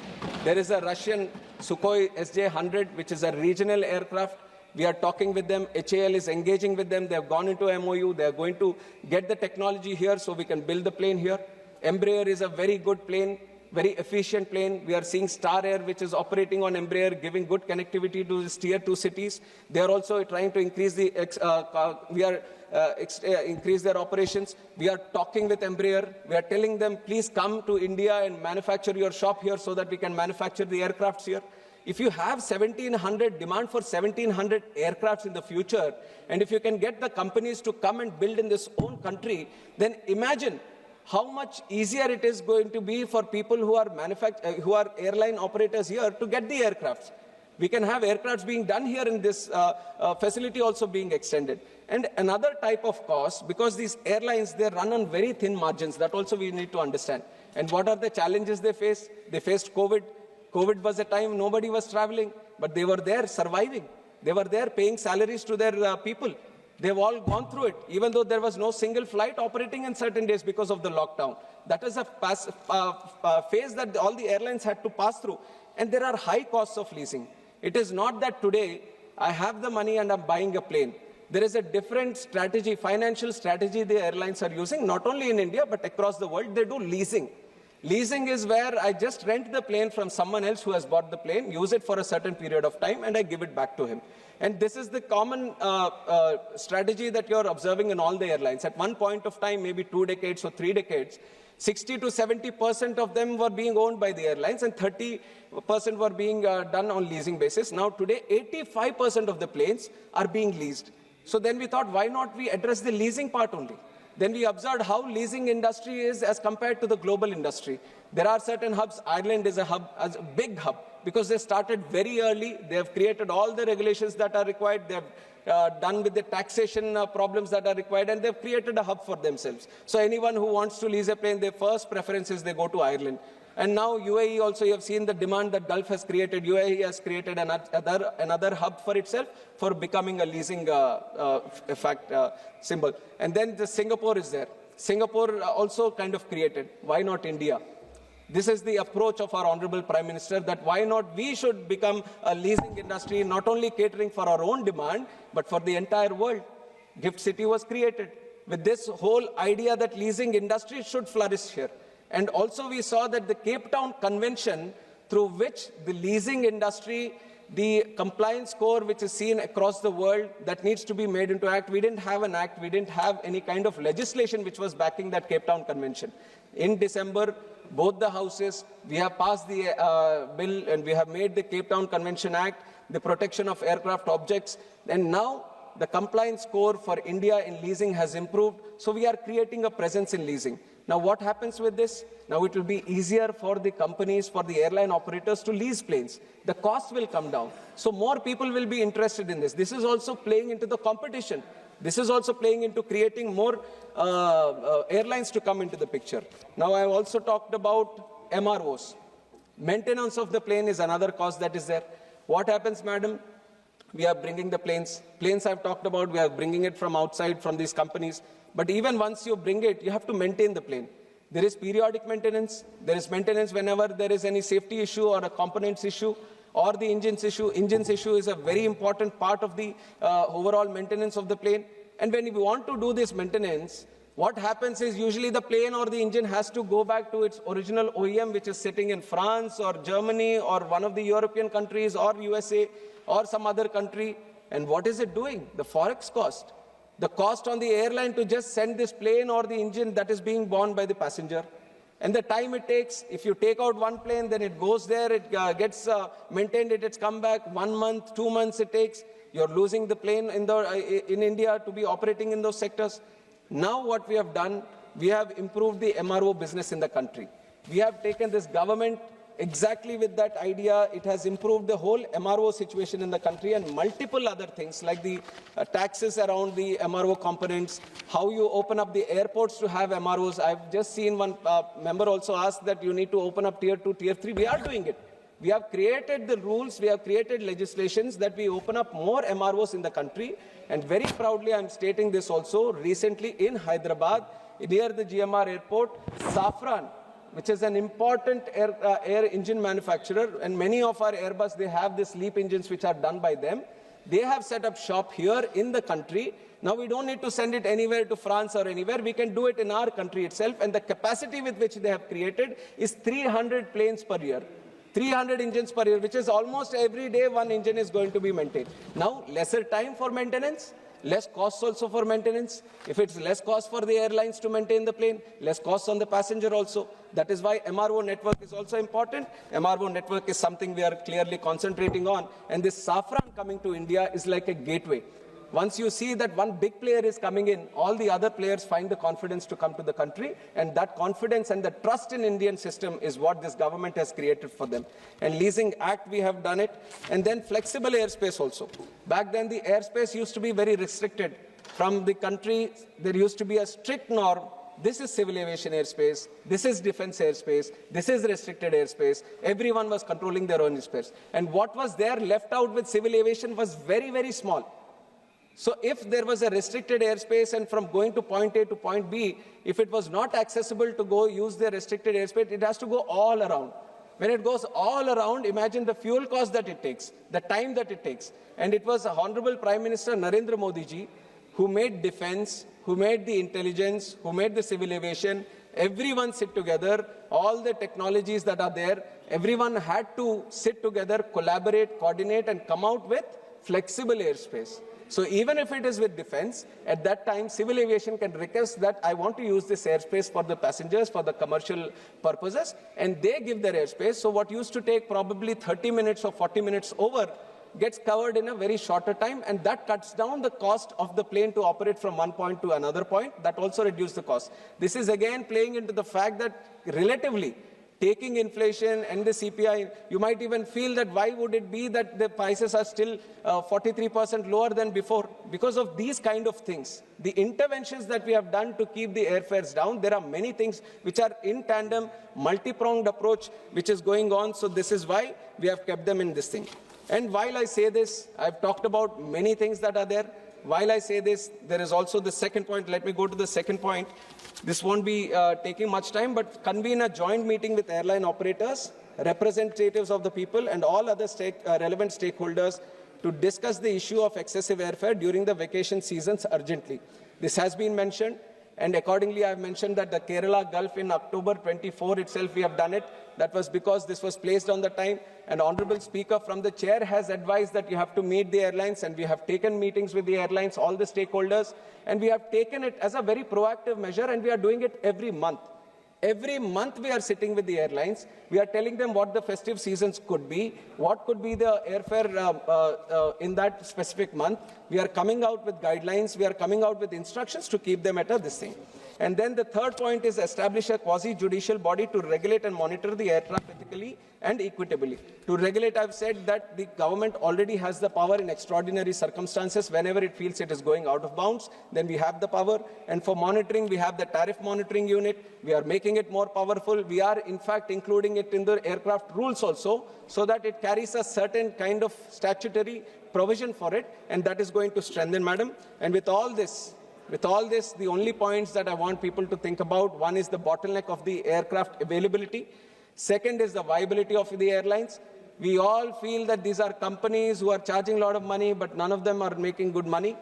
S4: There is a Russian Sukhoi SJ-100, which is a regional aircraft. We are talking with them. HAL is engaging with them. They have gone into MOU. They are going to get the technology here so we can build the plane here. Embraer is a very good plane, very efficient plane. We are seeing Star Air, which is operating on Embraer, giving good connectivity to these tier 2 cities. They are also trying to increase increase their operations. We are talking with Embraer. We are telling them, please come to India and manufacture your shop here so that we can manufacture the aircrafts here. If you have 1,700, demand for 1,700 aircrafts in the future, and if you can get the companies to come and build in this own country, then imagine how much easier it is going to be for people who are airline operators here to get the aircrafts. We can have aircrafts being done here in this facility also being extended. And another type of cost, because these airlines, they run on very thin margins, that also we need to understand. And what are the challenges they face? They faced COVID. COVID was a time nobody was traveling, but they were there surviving. They were there paying salaries to their people. They've all gone through it, even though there was no single flight operating in certain days because of the lockdown. That is a phase that all the airlines had to pass through. And there are high costs of leasing. It is not that today I have the money and I'm buying a plane. There is a different strategy, financial strategy the airlines are using, not only in India, but across the world. They do leasing. Leasing is where I just rent the plane from someone else who has bought the plane, use it for a certain period of time, and I give it back to him. And this is the common strategy that you're observing in all the airlines. At one point of time, maybe 2 decades or 3 decades, 60 to 70% of them were being owned by the airlines and 30% were being done on leasing basis. Now today, 85% of the planes are being leased. So then we thought, why not we address the leasing part only? Then we observed how leasing industry is as compared to the global industry. There are certain hubs. Ireland is a hub, a big hub, because they started very early. They have created all the regulations that are required. They have done with the taxation problems that are required, and they've created a hub for themselves. So anyone who wants to lease a plane, their first preference is they go to Ireland. And now UAE also, you have seen the demand that Gulf has created. UAE has created another hub for itself for becoming a leasing symbol. And then Singapore is there. Singapore also kind of created. Why not India? This is the approach of our Honorable Prime Minister, that why not we should become a leasing industry, not only catering for our own demand, but for the entire world. Gift City was created with this whole idea that leasing industry should flourish here. And also we saw that the Cape Town Convention, through which the leasing industry, the compliance score which is seen across the world, that needs to be made into act. We didn't have an act, we didn't have any kind of legislation which was backing that Cape Town Convention. In December, both the houses, we have passed the bill and we have made the Cape Town Convention Act, the protection of aircraft objects, and now the compliance score for India in leasing has improved, so we are creating a presence in leasing. Now what happens with this? Now it will be easier for the companies, for the airline operators to lease planes. The cost will come down. So more people will be interested in this. This is also playing into the competition. This is also playing into creating more airlines to come into the picture. Now I have also talked about MROs. Maintenance of the plane is another cost that is there. What happens, madam? We are bringing the planes. Planes I've talked about, we are bringing it from outside, from these companies. But even once you bring it, you have to maintain the plane. There is periodic maintenance. There is maintenance whenever there is any safety issue or a components issue or the engines issue. Engines issue is a very important part of the overall maintenance of the plane. And when you want to do this maintenance, What happens is usually the plane or the engine has to go back to its original OEM, which is sitting in France or Germany or one of the European countries or USA or some other country. And what is it doing? The forex cost. The cost on the airline to just send this plane or the engine that is being borne by the passenger. And the time it takes, if you take out one plane, then it goes there, it gets maintained, it's come back, 1 month, 2 months it takes. You're losing the plane in India to be operating in those sectors. Now what we have done, we have improved the MRO business in the country. We have taken this government exactly with that idea. It has improved the whole MRO situation in the country and multiple other things like the taxes around the MRO components, how you open up the airports to have MROs. I've just seen one member also ask that you need to open up tier 2, tier 3. We are doing it. We have created the rules, we have created legislations that we open up more MROs in the country. And very proudly, I'm stating this also, recently in Hyderabad, near the GMR airport, Safran, which is an important air engine manufacturer, and many of our Airbus, they have these LEAP engines which are done by them. They have set up shop here in the country. Now we don't need to send it anywhere to France or anywhere. We can do it in our country itself. And the capacity with which they have created is 300 planes per year. 300 engines per year, which is almost every day one engine is going to be maintained. Now, lesser time for maintenance, less costs also for maintenance. If it's less cost for the airlines to maintain the plane, less costs on the passenger also. That is why MRO network is also important. MRO network is something we are clearly concentrating on. And this Safran coming to India is like a gateway. Once you see that one big player is coming in, all the other players find the confidence to come to the country, and that confidence and the trust in Indian system is what this government has created for them. And Leasing Act, we have done it, and then flexible airspace also. Back then, the airspace used to be very restricted. From the country, there used to be a strict norm. This is civil aviation airspace, this is defense airspace, this is restricted airspace. Everyone was controlling their own airspace. And what was there left out with civil aviation was very, very small. So if there was a restricted airspace and from going to point A to point B, if it was not accessible to go use the restricted airspace, it has to go all around. When it goes all around, imagine the fuel cost that it takes, the time that it takes. And it was Honorable Prime Minister Narendra Modi ji who made defense, who made the intelligence, who made the civil aviation. Everyone sit together, all the technologies that are there, everyone had to sit together, collaborate, coordinate, and come out with flexible airspace. So even if it is with defense, at that time, civil aviation can request that I want to use this airspace for the passengers, for the commercial purposes, and they give their airspace. So what used to take probably 30 minutes or 40 minutes over gets covered in a very shorter time, and that cuts down the cost of the plane to operate from one point to another point. That also reduces the cost. This is again playing into the fact that relatively, taking inflation and the CPI, you might even feel that why would it be that the prices are still 43% lower than before? Because of these kind of things. The interventions that we have done to keep the airfares down, there are many things which are in tandem, multi-pronged approach which is going on. So this is why we have kept them in this thing. And while I say this, I've talked about many things that are there. While I say this, there is also the second point. Let me go to the second point. This won't be taking much time, but convene a joint meeting with airline operators, representatives of the people, and all other relevant stakeholders to discuss the issue of excessive airfare during the vacation seasons urgently. This has been mentioned, and accordingly, I have mentioned that the Kerala Gulf in October 24 itself, we have done it. That was because this was placed on the time. And Honorable Speaker from the chair has advised that you have to meet the airlines, and we have taken meetings with the airlines, all the stakeholders, and we have taken it as a very proactive measure, and we are doing it every month. Every month we are sitting with the airlines. We are telling them what the festive seasons could be, what could be the airfare in that specific month. We are coming out with guidelines. We are coming out with instructions to keep them at this thing. And then the third point is establish a quasi-judicial body to regulate and monitor the air traffic ethically and equitably. To regulate, I've said that the government already has the power in extraordinary circumstances. Whenever it feels it is going out of bounds, then we have the power. And for monitoring, we have the tariff monitoring unit. We are making it more powerful. We are, in fact, including it in the aircraft rules also, so that it carries a certain kind of statutory provision for it, and that is going to strengthen, madam. And with all this, the only points that I want people to think about, one is the bottleneck of the aircraft availability. Second is the viability of the airlines. We all feel that these are companies who are charging a lot of money, but none of them are making good money.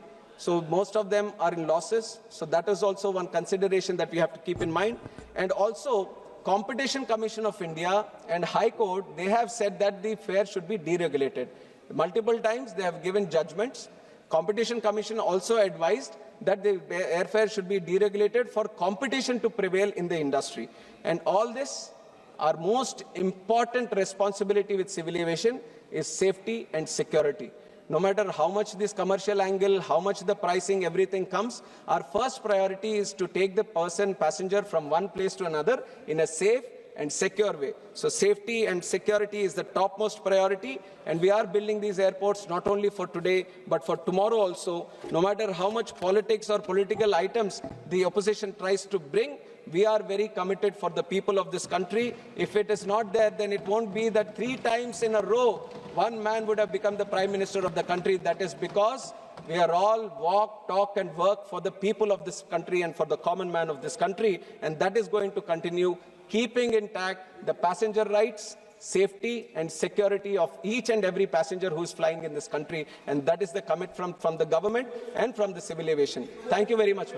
S4: So most of them are in losses. So that is also one consideration that we have to keep in mind. And also, Competition Commission of India and High Court, they have said that the fare should be deregulated. Multiple times they have given judgments. Competition Commission also advised that the airfare should be deregulated for competition to prevail in the industry. And all this, our most important responsibility with civil aviation is safety and security. No matter how much this commercial angle, how much the pricing, everything comes, our first priority is to take the passenger from one place to another in a safe and secure way. So safety and security is the topmost priority, and we are building these airports not only for today, but for tomorrow also. No matter how much politics or political items the opposition tries to bring, we are very committed for the people of this country. If it is not there, then it won't be that 3 times in a row one man would have become the Prime Minister of the country. That is because we are all walk, talk and work for the people of this country and for the common man of this country. And that is going to continue, keeping intact the passenger rights, safety and security of each and every passenger who is flying in this country. And that is the commitment from the government and from the civil aviation. Thank you very much.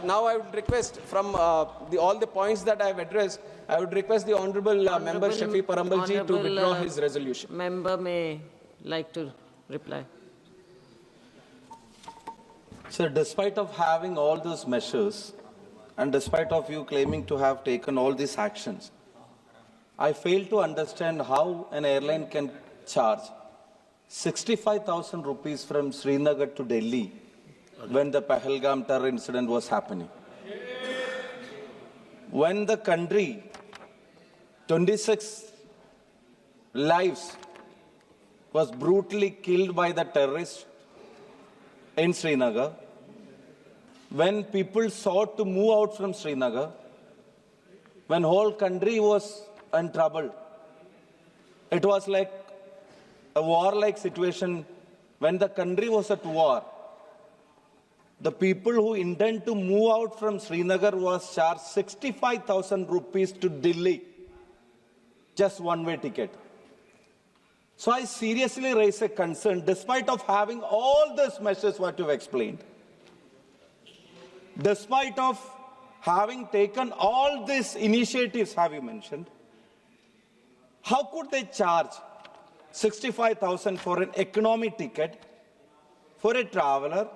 S4: Now I would request from all the points that I have addressed, I would request the Honourable Member Shafi Parambalji to withdraw his resolution.
S2: Member may like to reply.
S5: Sir, despite of having all those measures and despite of you claiming to have taken all these actions, I fail to understand how an airline can charge 65,000 rupees from Srinagar to Delhi when the Pahalgam terror incident was happening. When the country, 26 lives was brutally killed by the terrorists in Srinagar, when people sought to move out from Srinagar, when whole country was in trouble, it was like a war-like situation. When the country was at war, the people who intend to move out from Srinagar was charged 65,000 rupees to Delhi, just one-way ticket. So I seriously raise a concern, despite of having all these measures what you've explained, despite of having taken all these initiatives have you mentioned, how could they charge 65,000 for an economy ticket for a traveler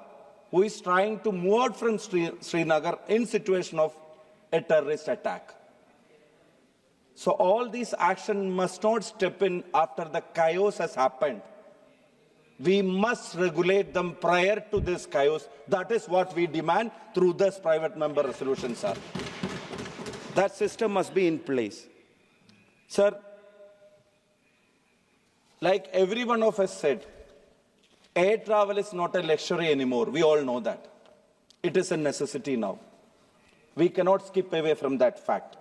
S5: who is trying to move out from Srinagar in situation of a terrorist attack? So all these actions must not step in after the chaos has happened. We must regulate them prior to this chaos. That is what we demand through this private member resolution, sir. That system must be in place. Sir, like every one of us said, air travel is not a luxury anymore. We all know that. It is a necessity now. We cannot skip away from that fact.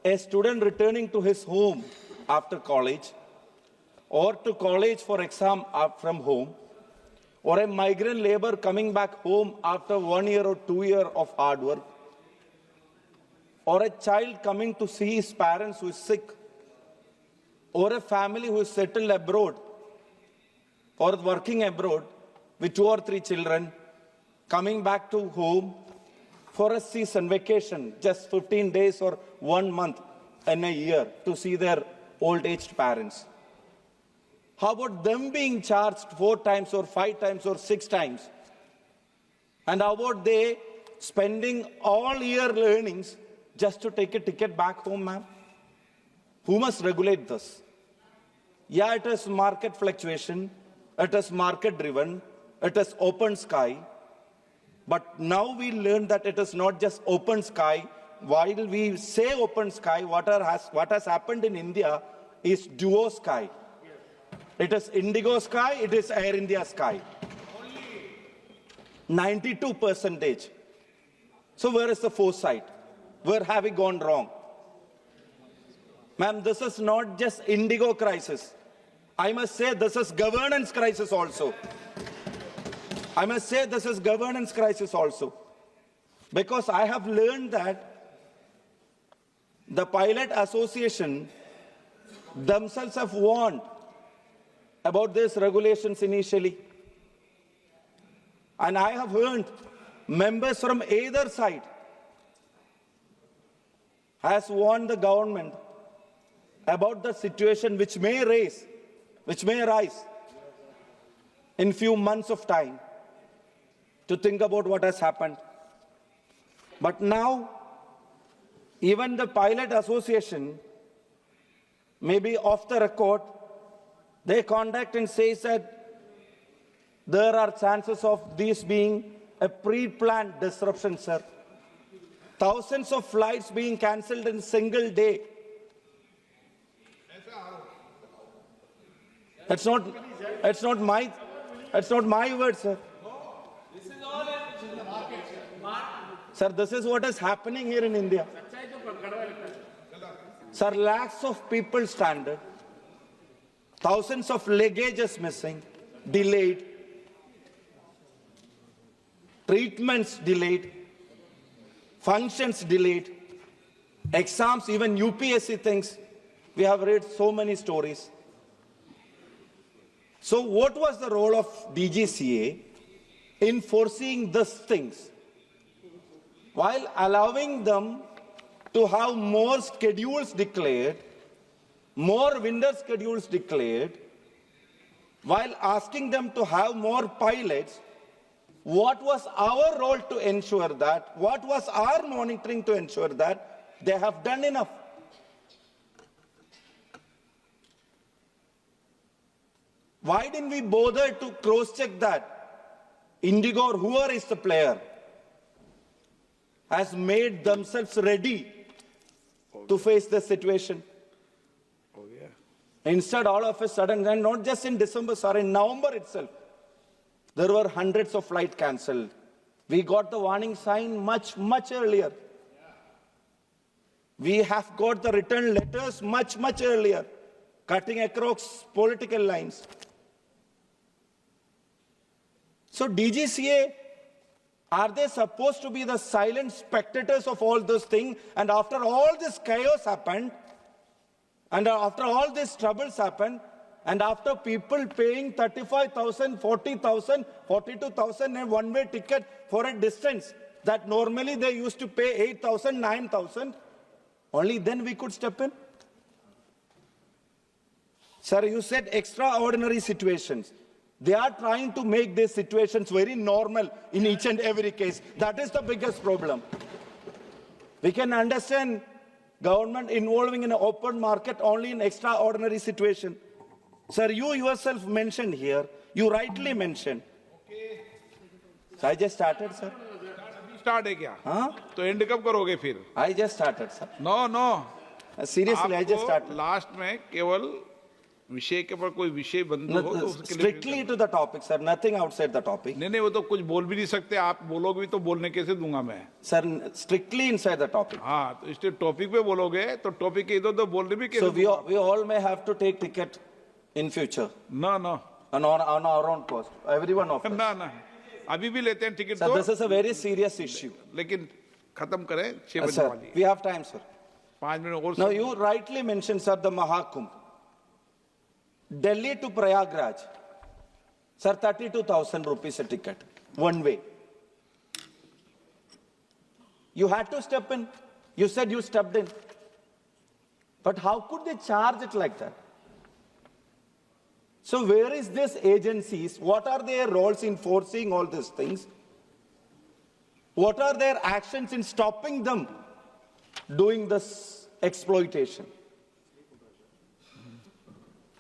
S5: A student returning to his home after college, or to college for exam from home, or a migrant laborer coming back home after 1 year or 2 years of hard work, or a child coming to see his parents who is sick, or a family who is settled abroad or working abroad with 2 or 3 children, coming back to home for a season vacation, just 15 days or 1 month in a year to see their old-aged parents. How about them being charged 4 times or 5 times or 6 times? And how about they spending all year earnings just to take a ticket back home, ma'am? Who must regulate this? Yeah, it is market fluctuation, it is market driven, it is open sky. But now we learn that it is not just open sky. While we say open sky, what has happened in India is duo sky. It is IndiGo sky, it is Air India sky. 92%. So where is the foresight? Where have we gone wrong? Ma'am, this is not just IndiGo crisis. I must say this is governance crisis also. I must say this is governance crisis also. Because I have learned that the pilot association themselves have warned about these regulations initially. And I have heard members from either side has warned the government about the situation which may arise in few months of time, to think about what has happened. But now, even the pilot association, maybe off the record, they contact and say that there are chances of this being a pre-planned disruption, sir. Thousands of flights being cancelled in a single day. That's not my word, sir. Sir, this is what is happening here in India. Sir, lakhs of people stranded, thousands of luggages missing, delayed, treatments delayed, functions delayed, exams, even UPSC things. We have read so many stories. So what was the role of DGCA in foreseeing these things, while allowing them to have more schedules declared, more winter schedules declared, while asking them to have more pilots? What was our role to ensure that? What was our monitoring to ensure that they have done enough? Why didn't we bother to cross-check that IndiGo or whoever is the player has made themselves ready to face the situation? Instead, all of a sudden, and not just in December, sir, in November itself, there were hundreds of flights cancelled. We got the warning sign much earlier. We have got the return letters much earlier, cutting across political lines. So DGCA, are they supposed to be the silent spectators of all those things? And after all this chaos happened, and after all these troubles happened, and after people paying 35,000, 40,000, 42,000 a one-way ticket for a distance that normally they used to pay 8,000, 9,000, only then we could step in. Sir, you said extraordinary situations. They are trying to make these situations very normal in each and every case. That is the biggest problem. We can understand government involving in an open market only in extraordinary situation. Sir, you yourself mentioned here, you rightly mentioned. Okay. So I just started, sir.
S6: Start है क्या?
S5: हाँ?
S6: तो end कब करोगे फिर?
S5: I just started, sir.
S6: No.
S5: Seriously, I just started.
S6: Last में केवल विषय के पर कोई विषय बंद हो तो उसके लिए
S5: Strictly to the topic, sir. Nothing outside the topic.
S6: नहीं वो तो कुछ बोल भी नहीं सकते. आप बोलोगे भी तो बोलने कैसे दूंगा मैं?
S5: Sir, strictly inside the topic.
S6: हाँ, तो इसलिए टॉपिक पे बोलोगे तो टॉपिक के इधर-उधर बोलने भी कैसे?
S5: So we all may have to take ticket in future.
S6: No.
S5: On our own cost. Everyone of us.
S6: ना. अभी भी लेते हैं टिकट
S5: Sir,
S6: तो.
S5: this is a very serious issue.
S6: लेकिन खत्म करें 6 बजे
S5: Sir,
S6: वाली.
S5: we have time, sir.
S6: 5 minute और.
S5: Now you rightly mentioned, sir, the Mahakumbh. Delhi to Prayagraj. Sir, 32,000 rupees a ticket. One way. You had to step in. You said you stepped in. But how could they charge it like that? So where is these agencies? What are their roles in enforcing all these things? What are their actions in stopping them doing this exploitation?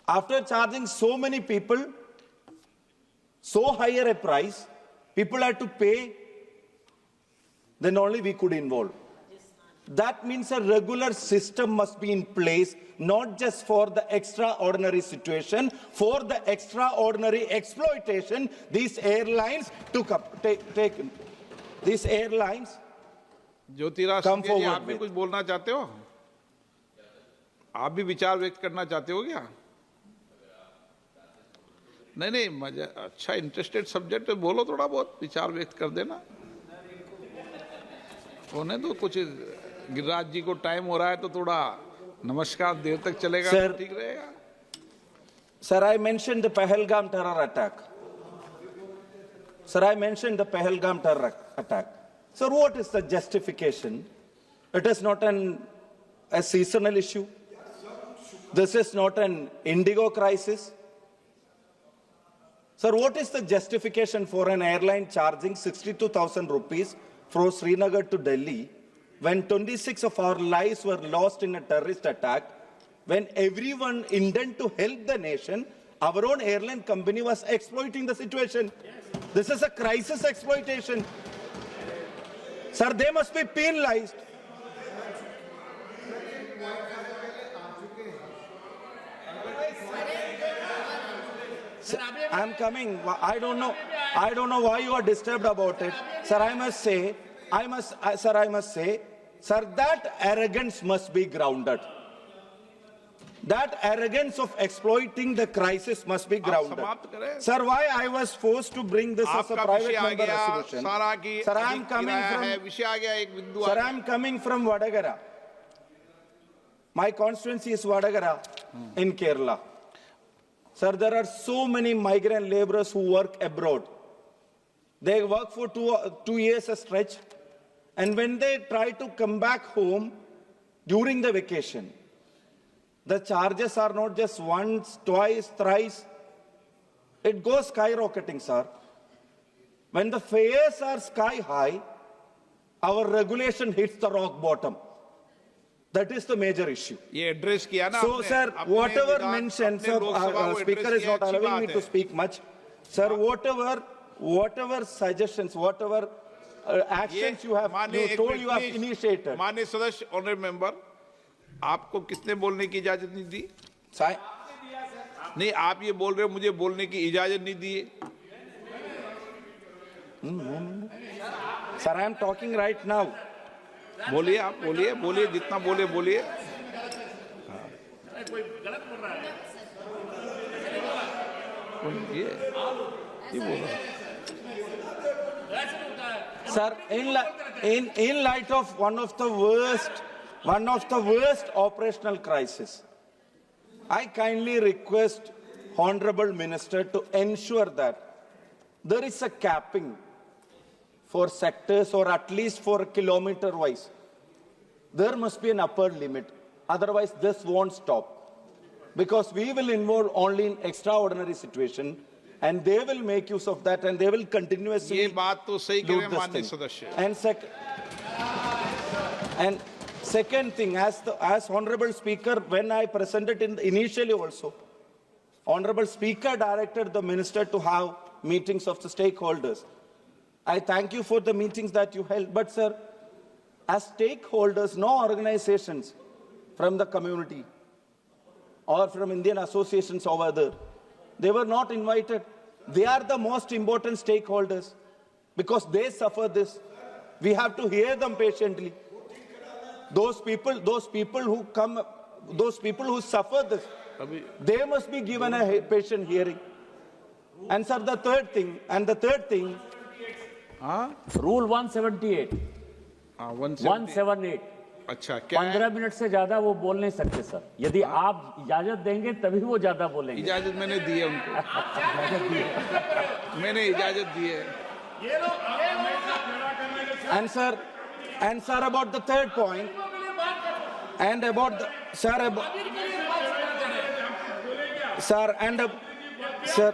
S5: After charging so many people, so higher a price, people had to pay, then only we could involve. That means a regular system must be in place, not just for the extraordinary situation, for the extraordinary exploitation these airlines took up. These airlines
S6: Jyotiraj
S5: come
S6: Scindia ji,
S5: forward
S6: आप भी
S5: with.
S6: कुछ बोलना चाहते हो? आप भी विचार व्यक्त करना चाहते हो क्या? नहीं मजा अच्छा इंटरेस्टेड सब्जेक्ट है, बोलो थोड़ा बहुत विचार व्यक्त कर देना. होने दो कुछ. गिरिराज जी को टाइम हो रहा है तो थोड़ा नमस्कार देर तक चलेगा तो ठीक रहेगा.
S5: Sir, I mentioned the Pahalgam terror attack. Sir, I mentioned the Pahalgam terror attack. Sir, what is the justification? It is not a seasonal issue. This is not an IndiGo crisis. Sir, what is the justification for an airline charging 62,000 rupees from Srinagar to Delhi when 26 of our lives were lost in a terrorist attack, when everyone intended to help the nation, our own airline company was exploiting the situation? This is a crisis exploitation. Sir, they must be penalized. Sir, I'm coming. I don't know why you are disturbed about it. Sir, I must say, sir, that arrogance must be grounded. That arrogance of exploiting the crisis must be grounded. Sir, why I was forced to bring this as a private member resolution? Sir, I'm coming from Vadagara. My constituency is Vadagara in Kerala. Sir, there are so many migrant laborers who work abroad. They work for two years a stretch, and when they try to come back home during the vacation, the charges are not just once, twice, thrice. It goes skyrocketing, sir. When the fares are sky high, our regulation hits the rock bottom. That is the major issue. So, sir, whatever mentioned, sir, Speaker is not allowing me to speak much. Sir, whatever suggestions, whatever actions you have, you told you have initiated.
S6: माननीय सदस्य, honorable member, आपको किसने बोलने की इजाजत नहीं दी? नहीं, आप ये बोल रहे हो मुझे बोलने की इजाजत नहीं दी।
S5: Sir, I am talking right now.
S6: बोलिए, आप बोलिए जितना बोलिए। ये बोल रहा।
S5: Sir, in light of one of the worst operational crisis, I kindly request Honorable Minister to ensure that there is a capping for sectors, or at least for kilometer wise. There must be an upper limit. Otherwise, this won't stop. Because we will involve only in extraordinary situation, and they will make use of that, and they will continuously
S6: ये बात तो सही कह रहे हैं माननीय सदस्य।
S5: And second thing, as Honorable Speaker, when I presented initially also, Honorable Speaker directed the Minister to have meetings of the stakeholders. I thank you for the meetings that you held, but sir, as stakeholders, no organizations from the community or from Indian associations over there, they were not invited. They are the most important stakeholders because they suffer this. We have to hear them patiently. Those people who suffer this, they must be given a patient hearing. And sir, the third thing,
S7: rule 178 178
S6: अच्छा, क्या
S7: 15 minute से ज्यादा वो बोल नहीं सकते sir. यदि आप इजाजत देंगे तभी वो ज्यादा बोलेंगे।
S6: इजाजत मैंने दी है उनको। मैंने इजाजत दी है।
S5: And sir, about the third point, and about the sir,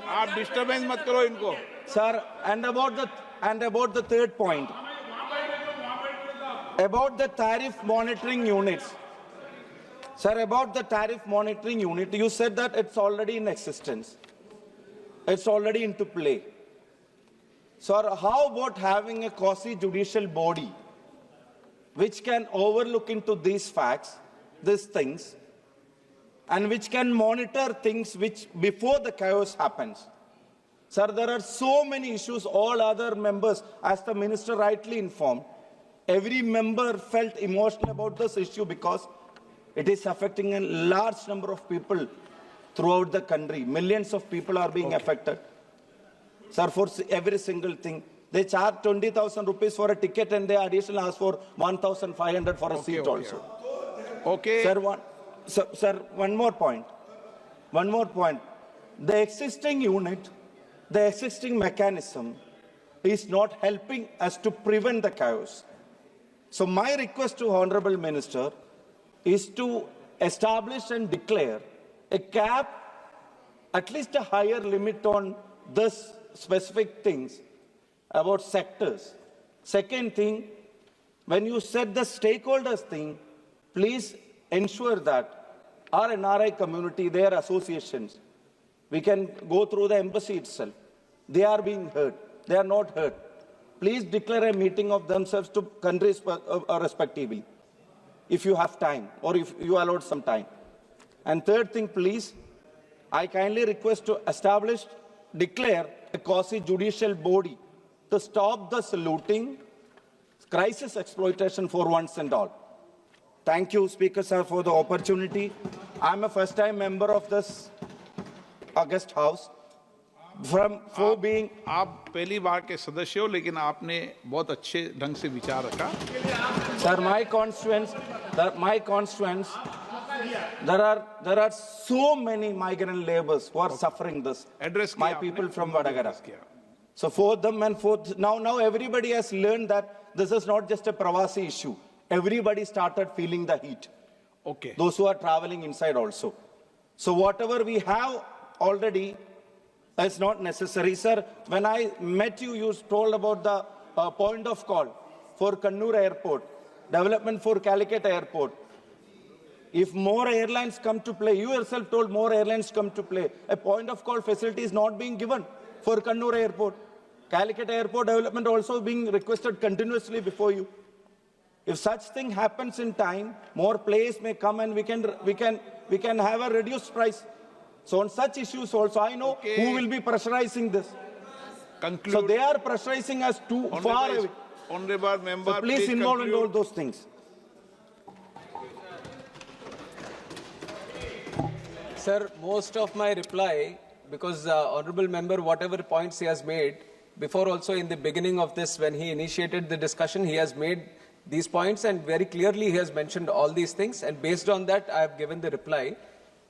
S6: आप डिस्टर्बेंस मत करो इनको।
S5: Sir, and about the third point, about the tariff monitoring units. Sir, about the tariff monitoring unit, you said that it's already in existence. It's already into play. Sir, how about having a quasi-judicial body which can overlook into these facts, these things, and which can monitor things which before the chaos happens? Sir, there are so many issues, all other members, as the minister rightly informed, every member felt emotional about this issue because it is affecting a large number of people throughout the country. Millions of people are being affected. Sir, for every single thing, they charge 20,000 rupees for a ticket and they additionally ask for 1,500 for a seat also.
S6: Okay.
S5: Sir, one more point. The existing unit, the existing mechanism is not helping us to prevent the chaos. So my request to Honorable Minister is to establish and declare a cap, at least a higher limit on this specific things about sectors. Second thing, when you said the stakeholders thing, please ensure that our NRI community, their associations, we can go through the embassy itself. They are being heard. They are not heard. Please declare a meeting of themselves to countries respectively, if you have time or if you allot some time. And third thing, please, I kindly request to establish, declare a quasi-judicial body to stop this looting, crisis exploitation for once and all. Thank you, Speaker Sir, for the opportunity. I'm a first-time member of this August House.
S6: आप पहली बार के सदस्य हो, लेकिन आपने बहुत अच्छे ढंग से विचार रखा.
S5: Sir, my constituents, there are so many migrant laborers who are suffering this. My people from Vadagara. So for them and now everybody has learned that this is not just a Pravasi issue. Everybody started feeling the heat.
S6: Okay.
S5: Those who are traveling inside also. So whatever we have already, it's not necessary. Sir, when I met you, you told about the point of call for Kannur Airport, development for Calicut Airport. If more airlines come to play, you yourself told more airlines come to play, a point of call facility is not being given for Kannur Airport. Calicut Airport development also being requested continuously before you. If such thing happens in time, more players may come and we can have a reduced price. So on such issues also, I know who will be pressurizing this.
S6: Conclude.
S5: So they are pressurizing us too far away.
S6: Honorable member,
S5: so please involve in all those things.
S4: Sir, most of my reply, because Honorable Member, whatever points he has made, before also in the beginning of this, when he initiated the discussion, he has made these points and very clearly he has mentioned all these things, and based on that I have given the reply.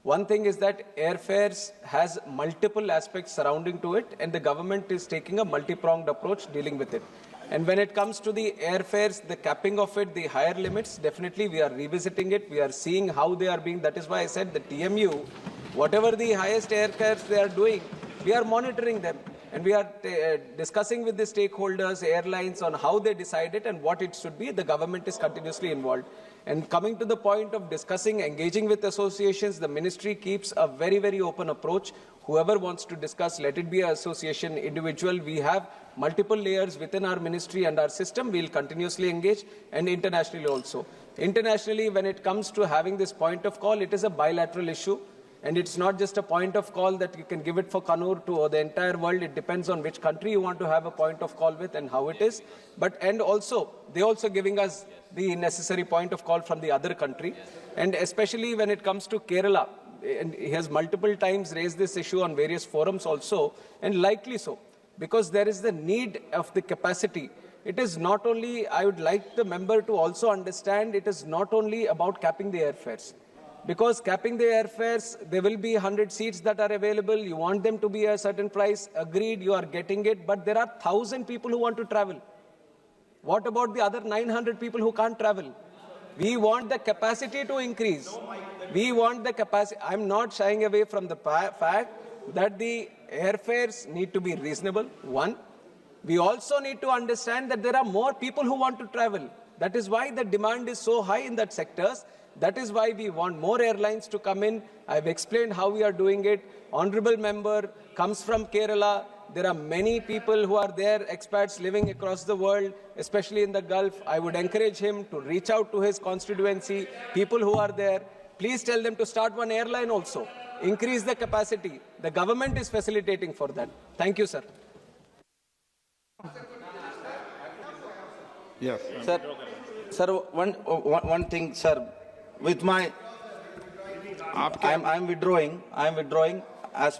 S4: One thing is that airfares has multiple aspects surrounding to it, and the government is taking a multi-pronged approach dealing with it. And when it comes to the airfares, the capping of it, the higher limits, definitely we are revisiting it. We are seeing how they are being. That is why I said the TMU, whatever the highest airfares they are doing, we are monitoring them. And we are discussing with the stakeholders, airlines, on how they decide it and what it should be. The government is continuously involved. And coming to the point of discussing, engaging with associations, the ministry keeps a very, very open approach. Whoever wants to discuss, let it be an association, individual. We have multiple layers within our ministry and our system. We'll continuously engage, and internationally also. Internationally, when it comes to having this point of call, it is a bilateral issue. And it's not just a point of call that you can give it for Kannur to the entire world. It depends on which country you want to have a point of call with and how it is. And also, they're also giving us the necessary point of call from the other country. And especially when it comes to Kerala, and he has multiple times raised this issue on various forums also, and likely so, because there is the need of the capacity. It is not only, I would like the member to also understand, it is not only about capping the airfares. Because capping the airfares, there will be 100 seats that are available. You want them to be a certain price. Agreed, you are getting it. But there are 1,000 people who want to travel. What about the other 900 people who can't travel? We want the capacity to increase. We want the capacity. I'm not shying away from the fact that the airfares need to be reasonable. One. We also need to understand that there are more people who want to travel. That is why the demand is so high in that sectors. That is why we want more airlines to come in. I've explained how we are doing it. Honorable member comes from Kerala. There are many people who are there, expats living across the world, especially in the Gulf. I would encourage him to reach out to his constituency, people who are there. Please tell them to start one airline also. Increase the capacity. The government is facilitating for that. Thank you, sir.
S6: Yes.
S5: Sir, one thing, sir. With my, I'm withdrawing as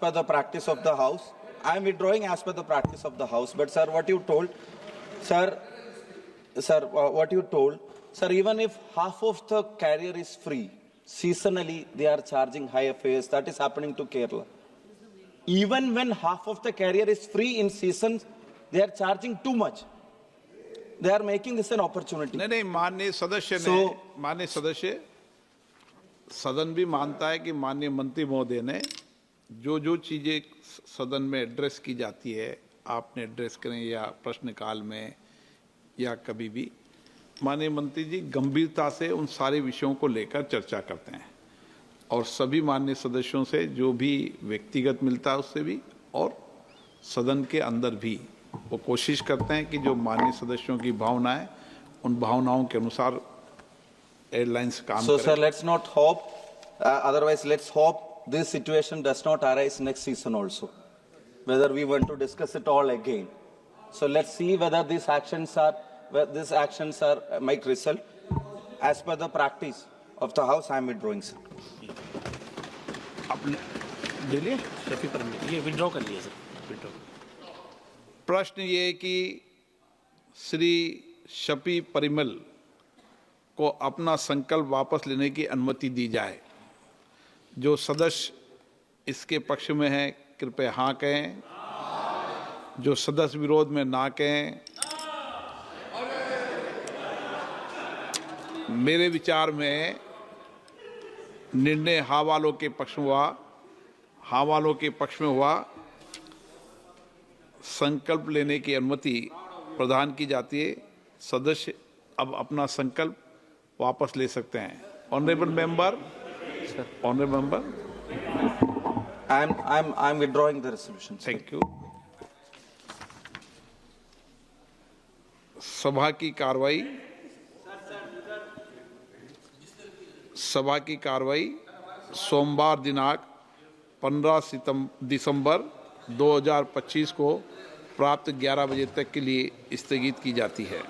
S5: per the practice of the House. I'm withdrawing as per the practice of the House. But sir, what you told, sir, even if half of the carrier is free, seasonally they are charging higher fares. That is happening to Kerala. Even when half of the carrier is free in season, They are charging too much. They are making this an opportunity.
S6: नहीं माननीय सदस्य ने माननीय सदस्य सदन भी मानता है कि माननीय मंत्री महोदय ने जो चीजें सदन में एड्रेस की जाती है, आपने एड्रेस करें या प्रश्नकाल में या कभी भी, माननीय मंत्री जी गंभीरता से उन सारे विषयों को लेकर चर्चा करते हैं और सभी माननीय सदस्यों से जो भी व्यक्तिगत मिलता है उससे भी और सदन के अंदर भी वो कोशिश करते हैं कि जो माननीय सदस्यों की भावनाएं उन भावनाओं के अनुसार एयरलाइंस काम करें।
S5: So sir, let's not hope. Otherwise, let's hope this situation does not arise next season also. Whether we want to discuss it all again. So let's see whether these actions might result as per the practice of the House. I am withdrawing, sir.
S1: ये withdraw कर लिया sir.
S6: प्रश्न ये कि श्री शफी परिमल को अपना संकल्प वापस लेने की अनुमति दी जाए। जो सदस्य इसके पक्ष में हैं कृपया हाँ कहें, जो सदस्य विरोध में ना कहें। मेरे विचार में निर्णय हाँ वालों के पक्ष में हुआ, संकल्प लेने की अनुमति प्रदान की जाती है। सदस्य अब अपना संकल्प वापस ले सकते हैं। Honourable member,
S5: I'm withdrawing the resolution.
S6: Thank you. सभा की कार्रवाई सोमवार दिनांक 15 दिसंबर 2025 को प्राप्त 11 बजे तक के लिए स्थगित की जाती है।